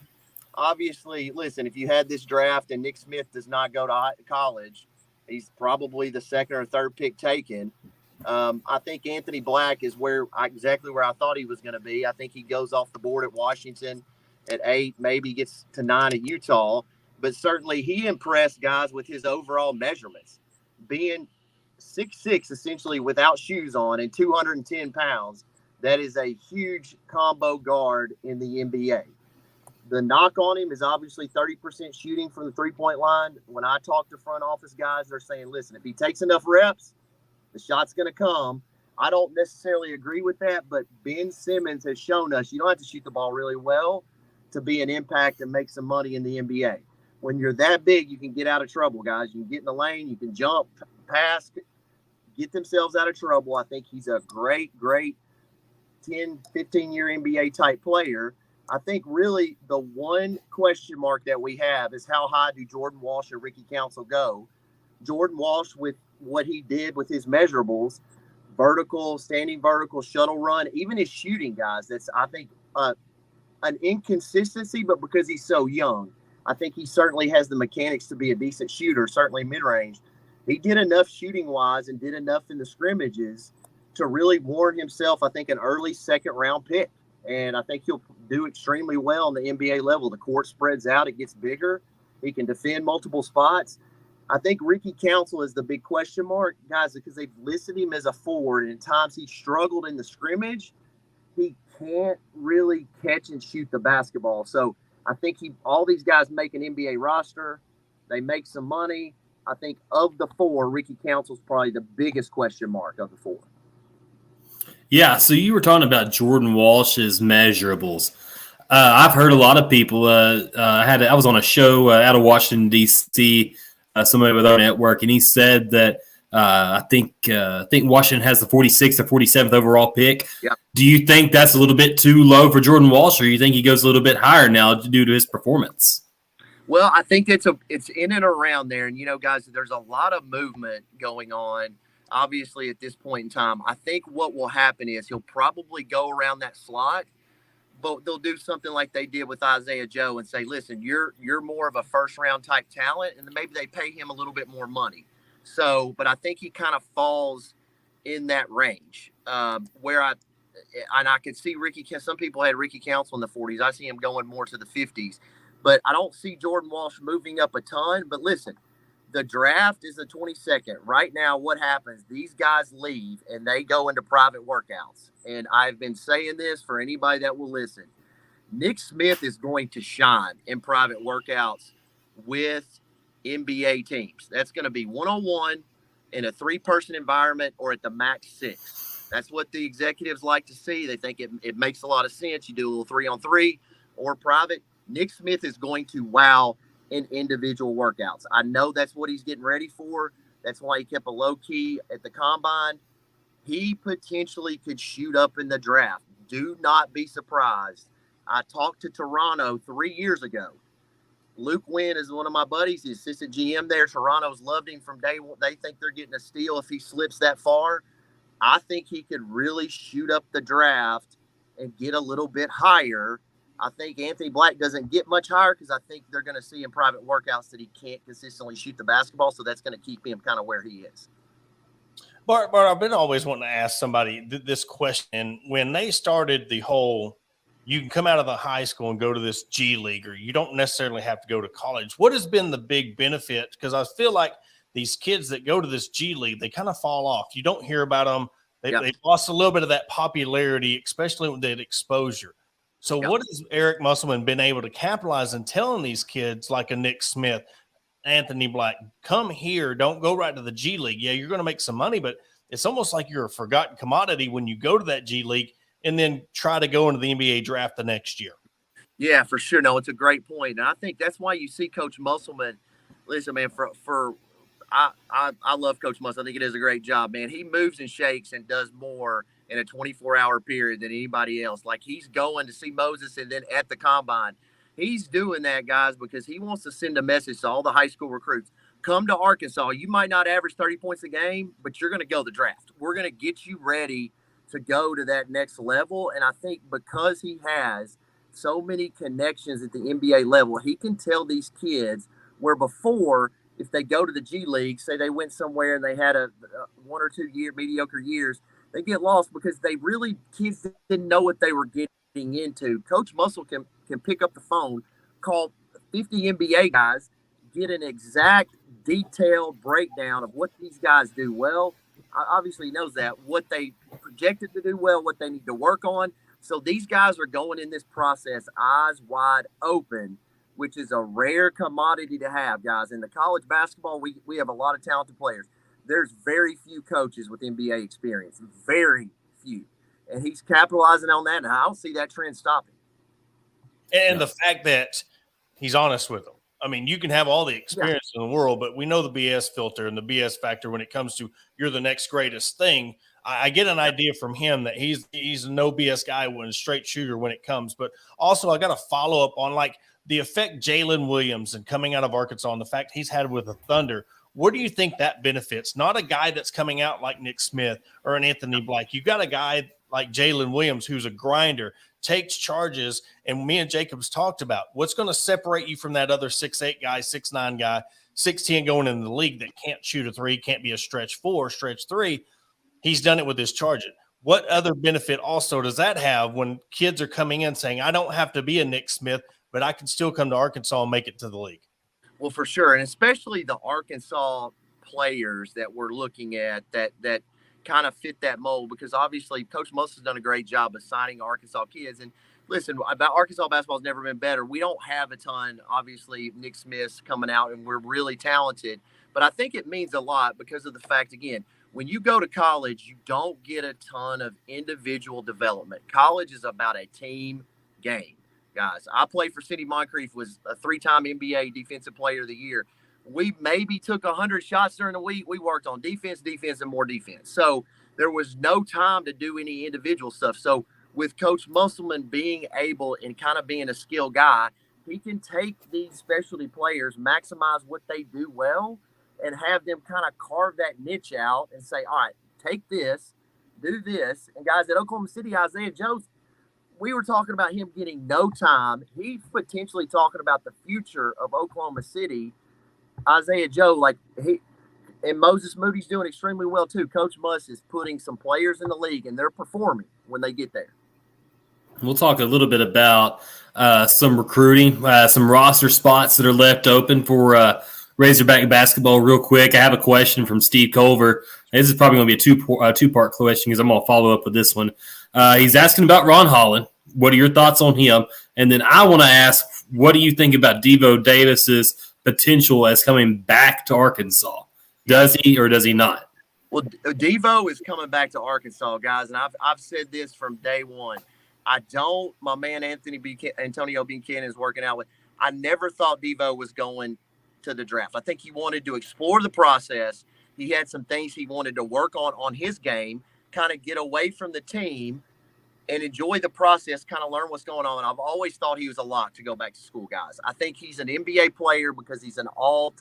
Obviously, listen, if you had this draft and Nick Smith does not go to college, he's probably the second or third pick taken. I think Anthony Black is exactly where I thought he was going to be. I think he goes off the board at Washington at 8, maybe gets to 9 at Utah. But certainly he impressed guys with his overall measurements. Being 6'6", essentially without shoes on, and 210 pounds, that is a huge combo guard in the NBA. The knock on him is obviously 30% shooting from the three-point line. When I talk to front office guys, they're saying, listen, if he takes enough reps, the shot's going to come. I don't necessarily agree with that, but Ben Simmons has shown us you don't have to shoot the ball really well to be an impact and make some money in the NBA. When you're that big, you can get out of trouble, guys. You can get in the lane, you can jump, pass, get themselves out of trouble. I think he's a great 10, 15-year NBA type player. I think really the one question mark that we have is how high do Jordan Walsh and Ricky Council go? Jordan Walsh, with what he did with his measurables, vertical, standing vertical, shuttle run, even his shooting, guys, that's, I think, an inconsistency, but because he's so young, I think he certainly has the mechanics to be a decent shooter, certainly mid-range. He did enough shooting-wise and did enough in the scrimmages to really warrant himself, I think, an early second-round pick. And I think he'll do extremely well on the NBA level. The court spreads out. It gets bigger. He can defend multiple spots. I think Ricky Council is the big question mark, guys, because they've listed him as a forward. And at times he struggled in the scrimmage. He can't really catch and shoot the basketball. So I think all these guys make an NBA roster. They make some money. I think of the four, Ricky Council's probably the biggest question mark of the four. Yeah, so you were talking about Jordan Walsh's measurables. I've heard a lot of people. I was on a show out of Washington, D.C., somebody with our network, and he said that I think Washington has the 46th or 47th overall pick. Yep. Do you think that's a little bit too low for Jordan Walsh, or do you think he goes a little bit higher now due to his performance? Well, I think it's in and around there. And, guys, there's a lot of movement going on, obviously, at this point in time. I think what will happen is he'll probably go around that slot, but they'll do something like they did with Isaiah Joe and say, listen, you're more of a first-round type talent, and then maybe they pay him a little bit more money. So, but I think he kind of falls in that range. where I could see Ricky. Some people had Ricky Council in the 40s. I see him going more to the 50s, but I don't see Jordan Walsh moving up a ton. But listen, the draft is the 22nd. Right now, what happens? These guys leave and they go into private workouts. And I've been saying this for anybody that will listen. Nick Smith is going to shine in private workouts with NBA teams. That's going to be one-on-one in a 3-person environment or at the max 6. That's what the executives like to see. They think it makes a lot of sense. You do a little 3-on-3 or private. Nick Smith is going to wow in individual workouts. I know that's what he's getting ready for. That's why he kept a low key at the combine. He potentially could shoot up in the draft. Do not be surprised. I talked to Toronto 3 years ago. Luke Wynn is one of my buddies, the assistant GM there. Toronto's loved him from day one. They think they're getting a steal if he slips that far. I think he could really shoot up the draft and get a little bit higher. I think Anthony Black doesn't get much higher because I think they're going to see in private workouts that he can't consistently shoot the basketball, so that's going to keep him kind of where he is. Bart, I've been always wanting to ask somebody this question. When they started the whole, you can come out of the high school and go to this G League, or you don't necessarily have to go to college. What has been the big benefit? Because I feel like these kids that go to this G League, they kind of fall off. You don't hear about them. They've lost a little bit of that popularity, especially with that exposure. So what has Eric Musselman been able to capitalize in telling these kids like a Nick Smith, Anthony Black, come here, don't go right to the G League. Yeah, you're going to make some money, but it's almost like you're a forgotten commodity when you go to that G League and then try to go into the NBA draft the next year. Yeah, for sure. No, it's a great point. And I think that's why you see Coach Musselman. Listen, man, I love Coach Musselman. I think he does a great job, man. He moves and shakes and does more in a 24-hour period than anybody else. Like, he's going to see Moses and then at the combine. He's doing that, guys, because he wants to send a message to all the high school recruits. Come to Arkansas. You might not average 30 points a game, but you're going to go to the draft. We're going to get you ready to go to that next level. And I think because he has so many connections at the NBA level, he can tell these kids where before, if they go to the G League, say they went somewhere and they had a 1 or 2 year mediocre years, they get lost because kids didn't know what they were getting into. Coach Muscle can pick up the phone, call 50 NBA guys, get an exact detailed breakdown of what these guys do well. Obviously he knows that, what they projected to do well, what they need to work on. So these guys are going in this process eyes wide open, which is a rare commodity to have, guys. In the college basketball, we have a lot of talented players. There's very few coaches with NBA experience, very few. And he's capitalizing on that, and I don't see that trend stopping. And the fact that he's honest with them. I mean, you can have all the experience in the world, but we know the BS filter and the BS factor when it comes to you're the next greatest thing. I get an idea from him that he's a no BS guy when a straight shooter when it comes. But also I got to follow up on like the effect Jalen Williams and coming out of Arkansas and the fact he's had with the Thunder. Where do you think that benefits? Not a guy that's coming out like Nick Smith or an Anthony Black. You got a guy like Jalen Williams who's a grinder, takes charges, and me and Jacobs talked about what's going to separate you from that other 6'8 guy, 6'9 guy, 6'10 going in the league that can't shoot a three, can't be a stretch 4, stretch 3. He's done it with his charging. What other benefit also does that have when kids are coming in saying, I don't have to be a Nick Smith, but I can still come to Arkansas and make it to the league? Well, for sure. And especially the Arkansas players that we're looking at that kind of fit that mold, because obviously Coach Most has done a great job of signing Arkansas kids. And listen, about Arkansas basketball has never been better. We don't have a ton, obviously, Nick Smith's coming out, and we're really talented. But I think it means a lot because of the fact, again, when you go to college, you don't get a ton of individual development. College is about a team game, guys. I played for Cindy Moncrief, was a 3-time NBA Defensive Player of the Year. We maybe took 100 shots during the week. We worked on defense, and more defense. So there was no time to do any individual stuff. So with Coach Musselman being able and kind of being a skilled guy, he can take these specialty players, maximize what they do well, and have them kind of carve that niche out and say, all right, take this, do this. And guys, at Oklahoma City, Isaiah Joe, we were talking about him getting no time. He's potentially talking about the future of Oklahoma City. Isaiah Joe, like And Moses Moody's doing extremely well too. Coach Muss is putting some players in the league, and they're performing when they get there. We'll talk a little bit about some recruiting, some roster spots that are left open for Razorback basketball real quick. I have a question from Steve Culver. This is probably going to be a two-part question because I'm going to follow up with this one. He's asking about Ron Holland. What are your thoughts on him? And then I want to ask, what do you think about Devo Davis's potential as coming back to Arkansas? Does he or does he not? Well, Devo is coming back to Arkansas, guys, and I've said this from day one. My man Antonio Buchanan is working out with. I never thought Devo was going to the draft. I think he wanted to explore the process. He had some things he wanted to work on his game, kind of get away from the team and enjoy the process, kind of learn what's going on. I've always thought he was a lock to go back to school, guys. I think he's an NBA player because he's an world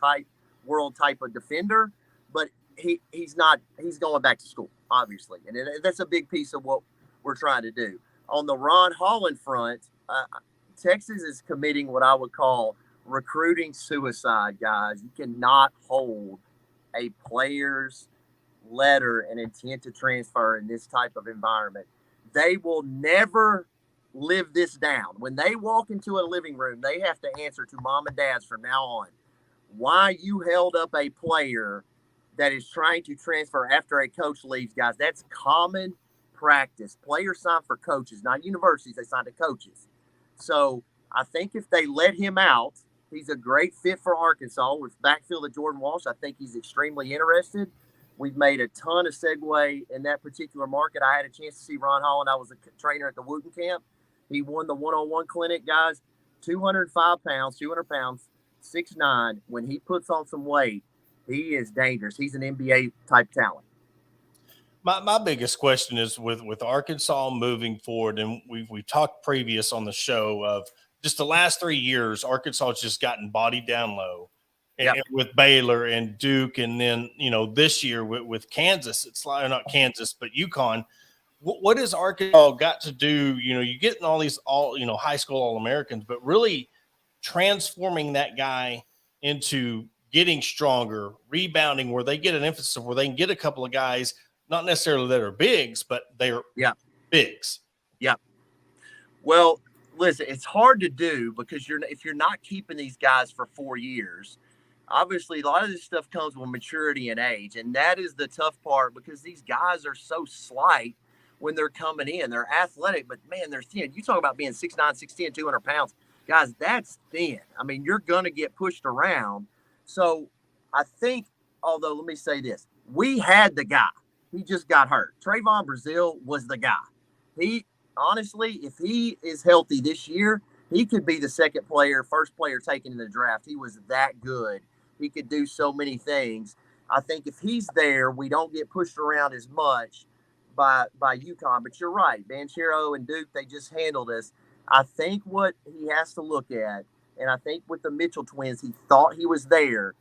type of defender, but he's not. He's going back to school, obviously, and that's a big piece of what we're trying to do. On the Ron Holland front, Texas is committing what I would call recruiting suicide, guys. You cannot hold a player's letter and intent to transfer in this type of environment. They will never live this down. When they walk into a living room, they have to answer to mom and dads from now on why you held up a player that is trying to transfer after a coach leaves, guys. That's common practice. Players sign for coaches, not universities. They sign to coaches. So I think if they let him out, he's a great fit for Arkansas with backfield of Jordan Walsh. I think he's extremely interested. We've made a ton of segue in that particular market. I had a chance to see Ron Holland. I was a trainer at the Wooten camp. He won the one-on-one clinic, guys. 205 pounds, 200 pounds, 6'9". When he puts on some weight, he is dangerous. He's an NBA-type talent. My biggest question is with Arkansas moving forward, and we've talked previous on the show of just the last 3 years, Arkansas has just gotten bodied down low. And with Baylor and Duke, and then this year with Kansas, it's like not Kansas but UConn. What has Arkansas got to do? You're getting all these high school All-Americans, but really transforming that guy into getting stronger, rebounding, where they get an emphasis of where they can get a couple of guys, not necessarily that are bigs, but they're bigs. Yeah. Well, listen, it's hard to do because if you're not keeping these guys for 4 years. Obviously, a lot of this stuff comes with maturity and age, and that is the tough part because these guys are so slight when they're coming in. They're athletic, but, man, they're thin. You talk about being 6'9", 6'10", 200 pounds. Guys, that's thin. I mean, you're going to get pushed around. So I think, although let me say this, we had the guy. He just got hurt. Trayvon Brazile was the guy. Honestly, if he is healthy this year, he could be the first player taken in the draft. He was that good. He could do so many things. I think if he's there, we don't get pushed around as much by UConn. But you're right. Banchero and Duke, they just handled us. I think what he has to look at, and I think with the Mitchell twins, he thought he was there,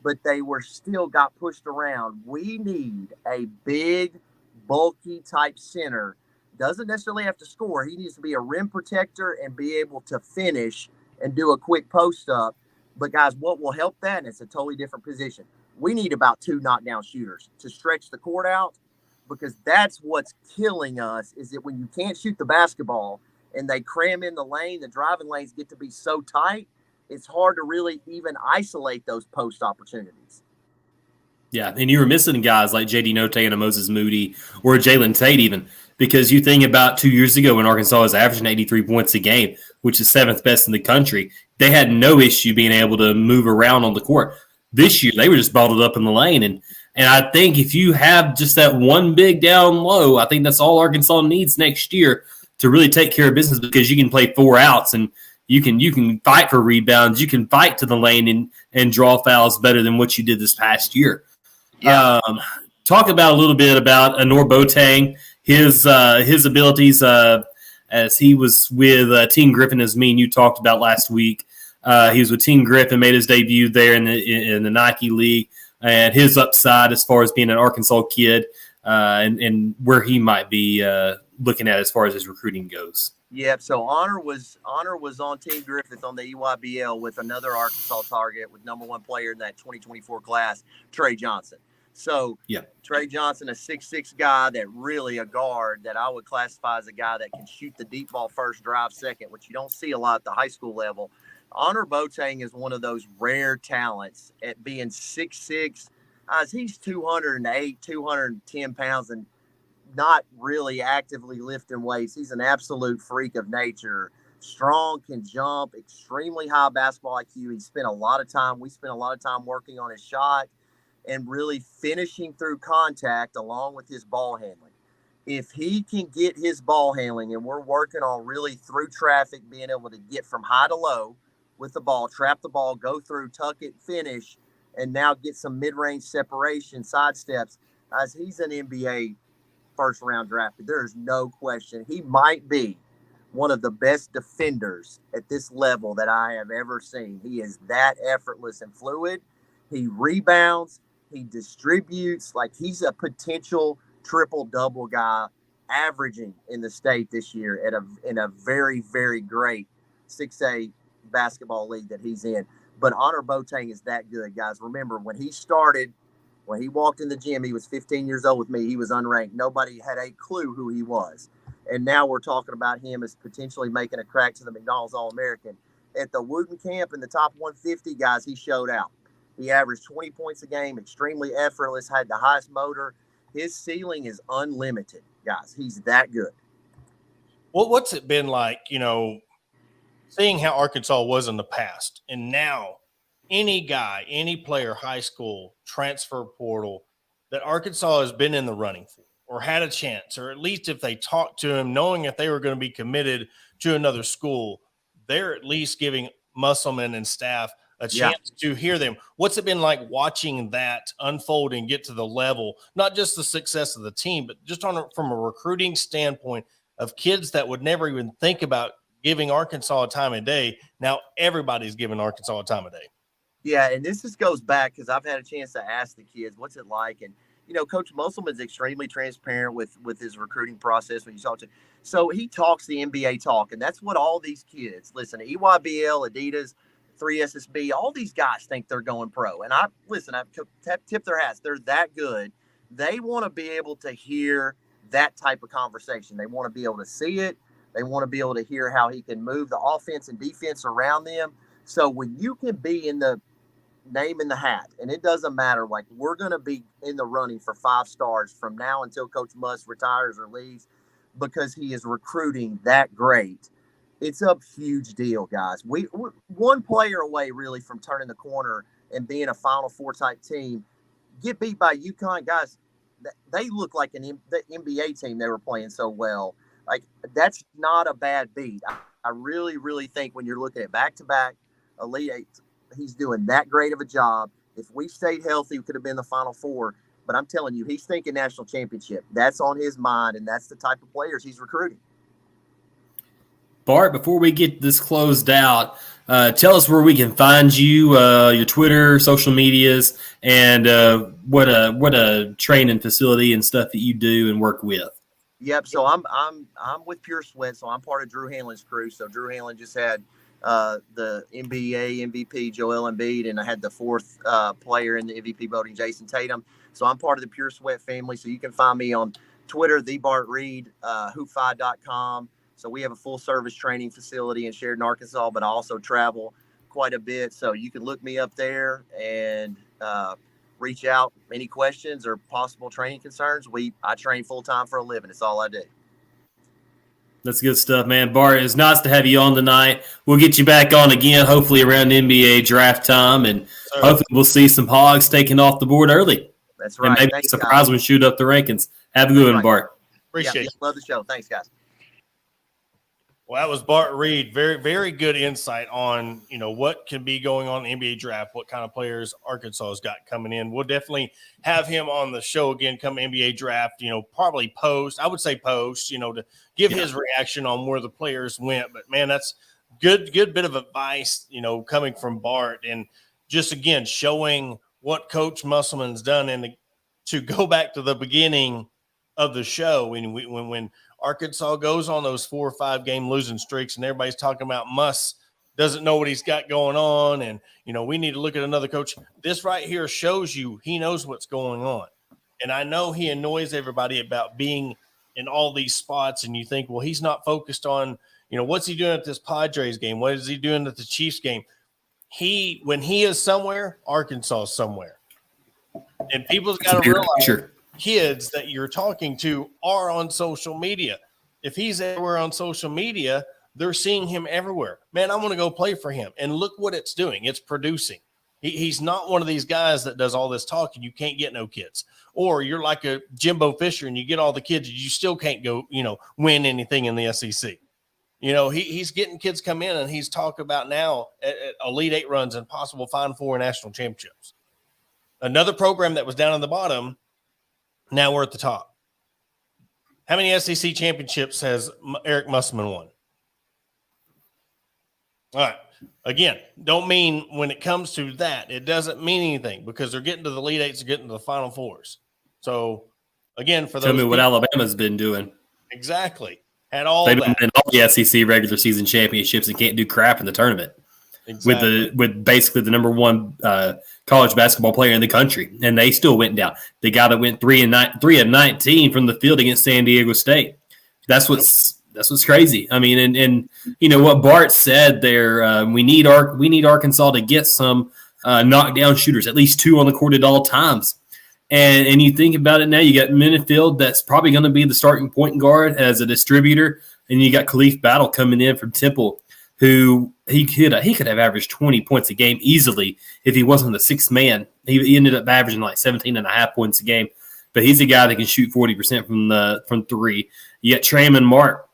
but they were still got pushed around. We need a big, bulky type center. Doesn't necessarily have to score. He needs to be a rim protector and be able to finish and do a quick post up. But, guys, what will help that? And it's a totally different position. We need about 2 knockdown shooters to stretch the court out because that's what's killing us is that when you can't shoot the basketball and they cram in the lane, the driving lanes get to be so tight, it's hard to really even isolate those post opportunities. Yeah, and you were missing guys like J.D. Note and a Moses Moody or Jalen Tate even, because you think about 2 years ago when Arkansas was averaging 83 points a game, which is 7th best in the country, they had no issue being able to move around on the court. This year, they were just bottled up in the lane. And I think if you have just that one big down low, I think that's all Arkansas needs next year to really take care of business because you can play 4 outs and you can fight for rebounds. You can fight to the lane and draw fouls better than what you did this past year. Yeah. Talk about a little bit about Anor Boateng, his abilities as he was with Team Griffin, as me and you talked about last week. He was with Team Griffin, made his debut there in the Nike League, and his upside as far as being an Arkansas kid and where he might be looking at as far as his recruiting goes. Yep. So Honor was on Team Griffith on the EYBL with another Arkansas target with #1 player in that 2024 class, Trey Johnson. So Yeah. Trey Johnson, a 6'6" guy that really a guard that I would classify as a guy that can shoot the deep ball first, drive second, which you don't see a lot at the high school level. Honor Boateng is one of those rare talents at being 6'6". He's 208, 210 pounds and not really actively lifting weights. He's an absolute freak of nature. Strong, can jump, extremely high basketball IQ. We spent a lot of time working on his shot and really finishing through contact along with his ball handling. If he can get his ball handling, and we're working on really through traffic, being able to get from high to low with the ball, trap the ball, go through, tuck it, finish, and now get some mid-range separation, side steps, as he's an NBA first round drafted. There's no question. He might be one of the best defenders at this level that I have ever seen. He is that effortless and fluid. He rebounds. He distributes. Like, he's a potential triple-double guy averaging in the state this year in a very, very great 6A basketball league that he's in. But Honor Boateng is that good, guys. Remember, when he walked in the gym, he was 15 years old with me. He was unranked. Nobody had a clue who he was. And now we're talking about him as potentially making a crack to the McDonald's All-American. At the Wooten camp in the top 150, guys, he showed out. He averaged 20 points a game, extremely effortless, had the highest motor. His ceiling is unlimited, guys. He's that good. Well, what's it been like, seeing how Arkansas was in the past, and now any guy, any player, high school, transfer portal, that Arkansas has been in the running for or had a chance, or at least if they talked to him, knowing if they were going to be committed to another school, they're at least giving Musselman and staff a chance to hear them. What's it been like watching that unfold and get to the level, not just the success of the team, but just from a recruiting standpoint of kids that would never even think about giving Arkansas a time of day? Now everybody's giving Arkansas a time of day. Yeah, and this just goes back because I've had a chance to ask the kids, what's it like? And, Coach Musselman's extremely transparent with his recruiting process when you talk to him. So he talks the NBA talk, and that's what all these kids, listen, EYBL, Adidas, 3SSB, all these guys think they're going pro. And I've tipped their hats. They're that good. They want to be able to hear that type of conversation. They want to be able to see it. They want to be able to hear how he can move the offense and defense around them. So when you can be in the name in the hat, and it doesn't matter, like, we're going to be in the running for 5 stars from now until Coach Musk retires or leaves because he is recruiting that great. It's a huge deal, guys. We're one player away really from turning the corner and being a Final Four type team. Get beat by UConn, guys. They look like the NBA team. They were playing so well. Like, that's not a bad beat. I really, really think when you're looking at back-to-back Elite Eight, he's doing that great of a job. If we stayed healthy, we could have been the Final Four. But I'm telling you, he's thinking national championship. That's on his mind, and that's the type of players he's recruiting. Bart, before we get this closed out, tell us where we can find you, your Twitter, social medias, and what a training facility and stuff that you do and work with. Yep. So I'm with Pure Sweat, so I'm part of Drew Hanlon's crew. So Drew Hanlon just had the NBA MVP Joel Embiid, and I had the 4th player in the MVP voting, Jason Tatum. So I'm part of the Pure Sweat family. So you can find me on Twitter, thebartreed, hoopfi.com. So we have a full-service training facility in Sheridan, Arkansas, but I also travel quite a bit. So you can look me up there and reach out. Any questions or possible training concerns? I train full-time for a living. It's all I do. That's good stuff, man. Bart, it's nice to have you on tonight. We'll get you back on again, hopefully around NBA draft time, and hopefully we'll see some Hogs taken off the board early. That's right. And maybe a surprise one shoot up the rankings. Have a good one, Bart. Appreciate it. Love the show. Thanks, guys. Well, that was Bart Reed. Very, very good insight on, what can be going on in the NBA draft, what kind of players Arkansas has got coming in. We'll definitely have him on the show again come NBA draft, probably post. I would say post, to give his reaction on where the players went. But, man, that's good bit of advice, coming from Bart. And just, again, showing what Coach Musselman's done. And to go back to the beginning of the show, when Arkansas goes on those 4 or 5 game losing streaks and everybody's talking about Muss doesn't know what he's got going on, and we need to look at another coach. This right here shows you he knows what's going on. And I know he annoys everybody about being in all these spots, and you think, well, he's not focused on, what's he doing at this Padres game? What is he doing at the Chiefs game? When he is somewhere, Arkansas is somewhere. And people's got to realize kids that you're talking to are on social media. If he's everywhere on social media, they're seeing him everywhere. Man, I want to go play for him. And look what it's doing. It's producing. He's not one of these guys that does all this talking. You can't get no kids. Or you're like a Jimbo Fisher and you get all the kids, you still can't go, win anything in the SEC. He's getting kids come in, and he's talking about now at Elite Eight runs and possible Final Four national championships. Another program that was down on the bottom, now we're at the top. How many SEC championships has Eric Musselman won? All right. Again, don't mean when it comes to that, it doesn't mean anything because they're getting to the Elite Eights, they're getting to the Final Fours. So, again, for those tell me what Alabama's been doing. Exactly. They've been in all the SEC regular season championships and can't do crap in the tournament. Exactly. With basically the number one college basketball player in the country, and they still went down. The guy that went 3 of 19 from the field against San Diego State. That's what's crazy. I mean, and what Bart said there. We need Arkansas to get some knockdown shooters, at least 2 on the court at all times. And you think about it now, you got Minifield that's probably going to be the starting point guard as a distributor, and you got Khalif Battle coming in from Temple, who he could have averaged 20 points a game easily if he wasn't the sixth man. He ended up averaging like 17.5 points a game, but he's a guy that can shoot 40% from three. You got Trammon Mark,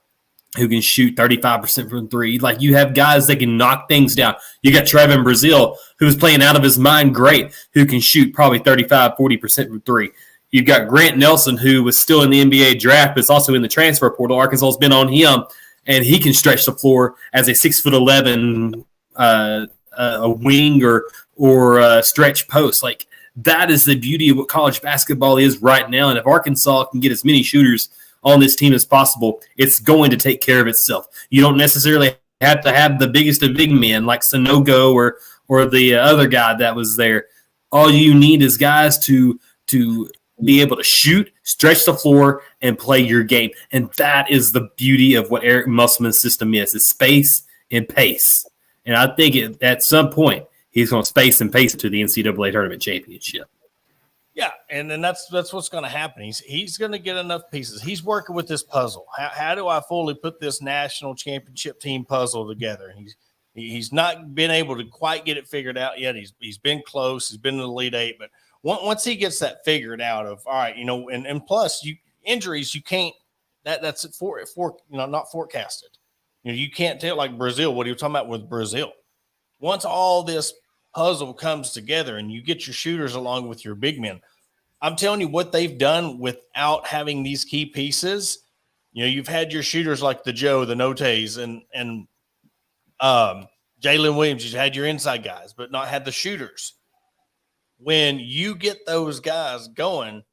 who can shoot 35% from three. Like, you have guys that can knock things down. You got Trevin Brazile, who's playing out of his mind great, who can shoot probably 35-40% from three. You've got Grant Nelson, who was still in the NBA draft, but is also in the transfer portal. Arkansas has been on him, and he can stretch the floor as a 6'11" a wing or a stretch post. Like, that is the beauty of what college basketball is right now. And if Arkansas can get as many shooters on this team as possible, it's going to take care of itself. You don't necessarily have to have the biggest of big men like Sanogo or the other guy that was there. All you need is guys to be able to shoot, stretch the floor, and play your game. And that is the beauty of what Eric Musselman's system is space and pace. And I think at some point he's going to space and pace to the NCAA tournament championship. Yeah, and then that's what's going to happen. He's going to get enough pieces. He's working with this puzzle. How do I fully put this national championship team puzzle together? He's not been able to quite get it figured out yet. He's been close. He's been in the Elite Eight, but once he gets that figured out of all right, and plus injuries, you can't. That's not forecasted. You can't tell, like Brazil. What are you talking about with Brazil? Once all this puzzle comes together and you get your shooters along with your big men, I'm telling you what they've done without having these key pieces. You've had your shooters like the Joe, the Notes, and Jalen Williams. You've had your inside guys, but not had the shooters. When you get those guys going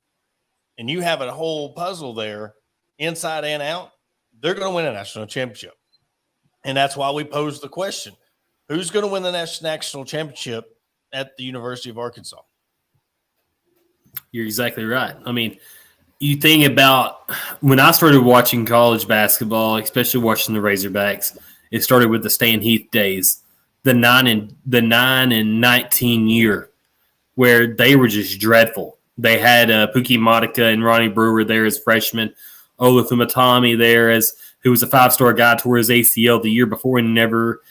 and you have a whole puzzle there, inside and out, they're going to win a national championship. And that's why we posed the question, who's going to win the national championship at the University of Arkansas? You're exactly right. I mean, you think about when I started watching college basketball, especially watching the Razorbacks, it started with the Stan Heath days, the 9 and 19 year, where they were just dreadful. They had Pookie Monica and Ronnie Brewer there as freshmen, Olufumatami there who was a 5-star guy, tore his ACL the year before and never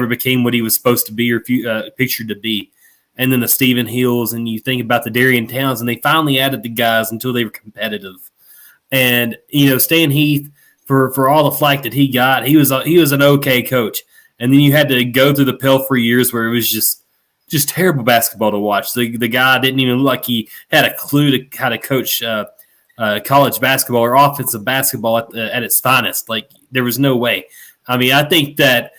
became what he was supposed to be or pictured to be. And then the Stephen Hills, and you think about the Darian Towns, and they finally added the guys until they were competitive. And Stan Heath, for all the flack that he got, he was an okay coach. And then you had to go through the Pelfrey years where it was just terrible basketball to watch. The guy didn't even look like he had a clue to how to coach college basketball or offensive basketball at its finest. Like, there was no way. I mean, I think that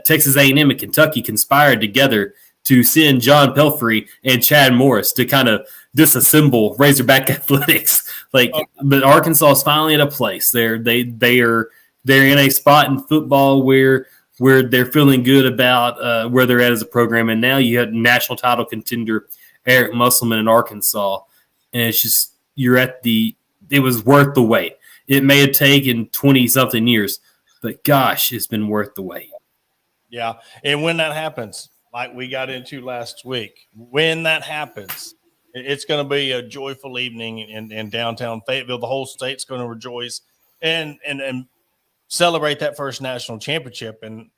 Texas A&M and Kentucky conspired together to send John Pelfrey and Chad Morris to kind of disassemble Razorback athletics. But Arkansas is finally at a place. They're in a spot in football where where they're feeling good about where they're at as a program. And now you have national title contender Eric Musselman in Arkansas. And it's just, it was worth the wait. It may have taken 20-something years, but gosh, it's been worth the wait. Yeah. And when that happens, like we got into last week, when that happens, it's going to be a joyful evening in downtown Fayetteville. The whole state's going to rejoice and celebrate that first national championship, and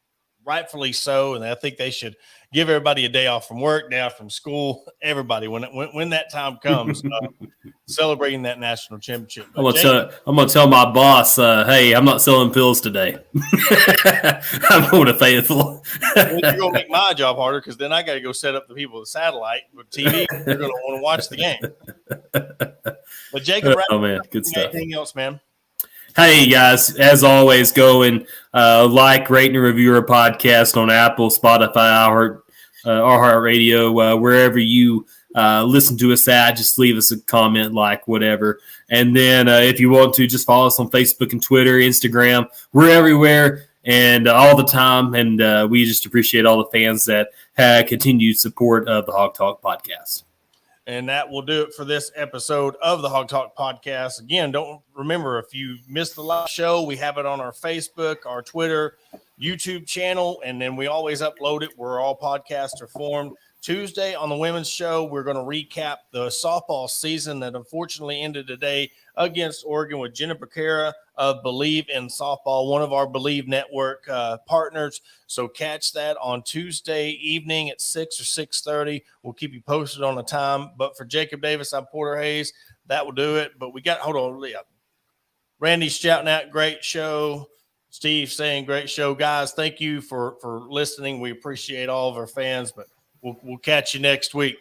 rightfully so. And I think they should give everybody a day off from work, day off from school, everybody when that time comes, celebrating that national championship. I'm gonna tell my boss, hey, I'm not selling pills today. I'm going to Fayetteville. You're gonna make my job harder, because then I got to go set up the people with satellite with TV. They're gonna want to watch the game. But Jacob, oh man, good stuff. Anything else, man? Hey guys, as always, go and like, rate, and review our podcast on Apple, Spotify, iHeartRadio, wherever you listen to us at. Just leave us a comment, like, whatever. And then if you want to, just follow us on Facebook and Twitter, Instagram. We're everywhere and all the time. And we just appreciate all the fans that have continued support of the Hawg Talk podcast. And that will do it for this episode of the Hawg Talk podcast. Again, don't remember, if you missed the live show, we have it on our Facebook, our Twitter, YouTube channel, and then we always upload it where all podcasts are formed. Tuesday on the women's show, we're going to recap the softball season that unfortunately ended today against Oregon with Jennifer Cara of Believe in Softball, one of our Believe Network partners. So catch that on Tuesday evening at 6 or 6:30. We'll keep you posted on the time. But for Jacob Davis, I'm Porter Hayes. That will do it. But we got, hold on, Leah. Randy's shouting out, great show. Steve saying, great show. Guys, thank you for listening. We appreciate all of our fans, but we'll catch you next week.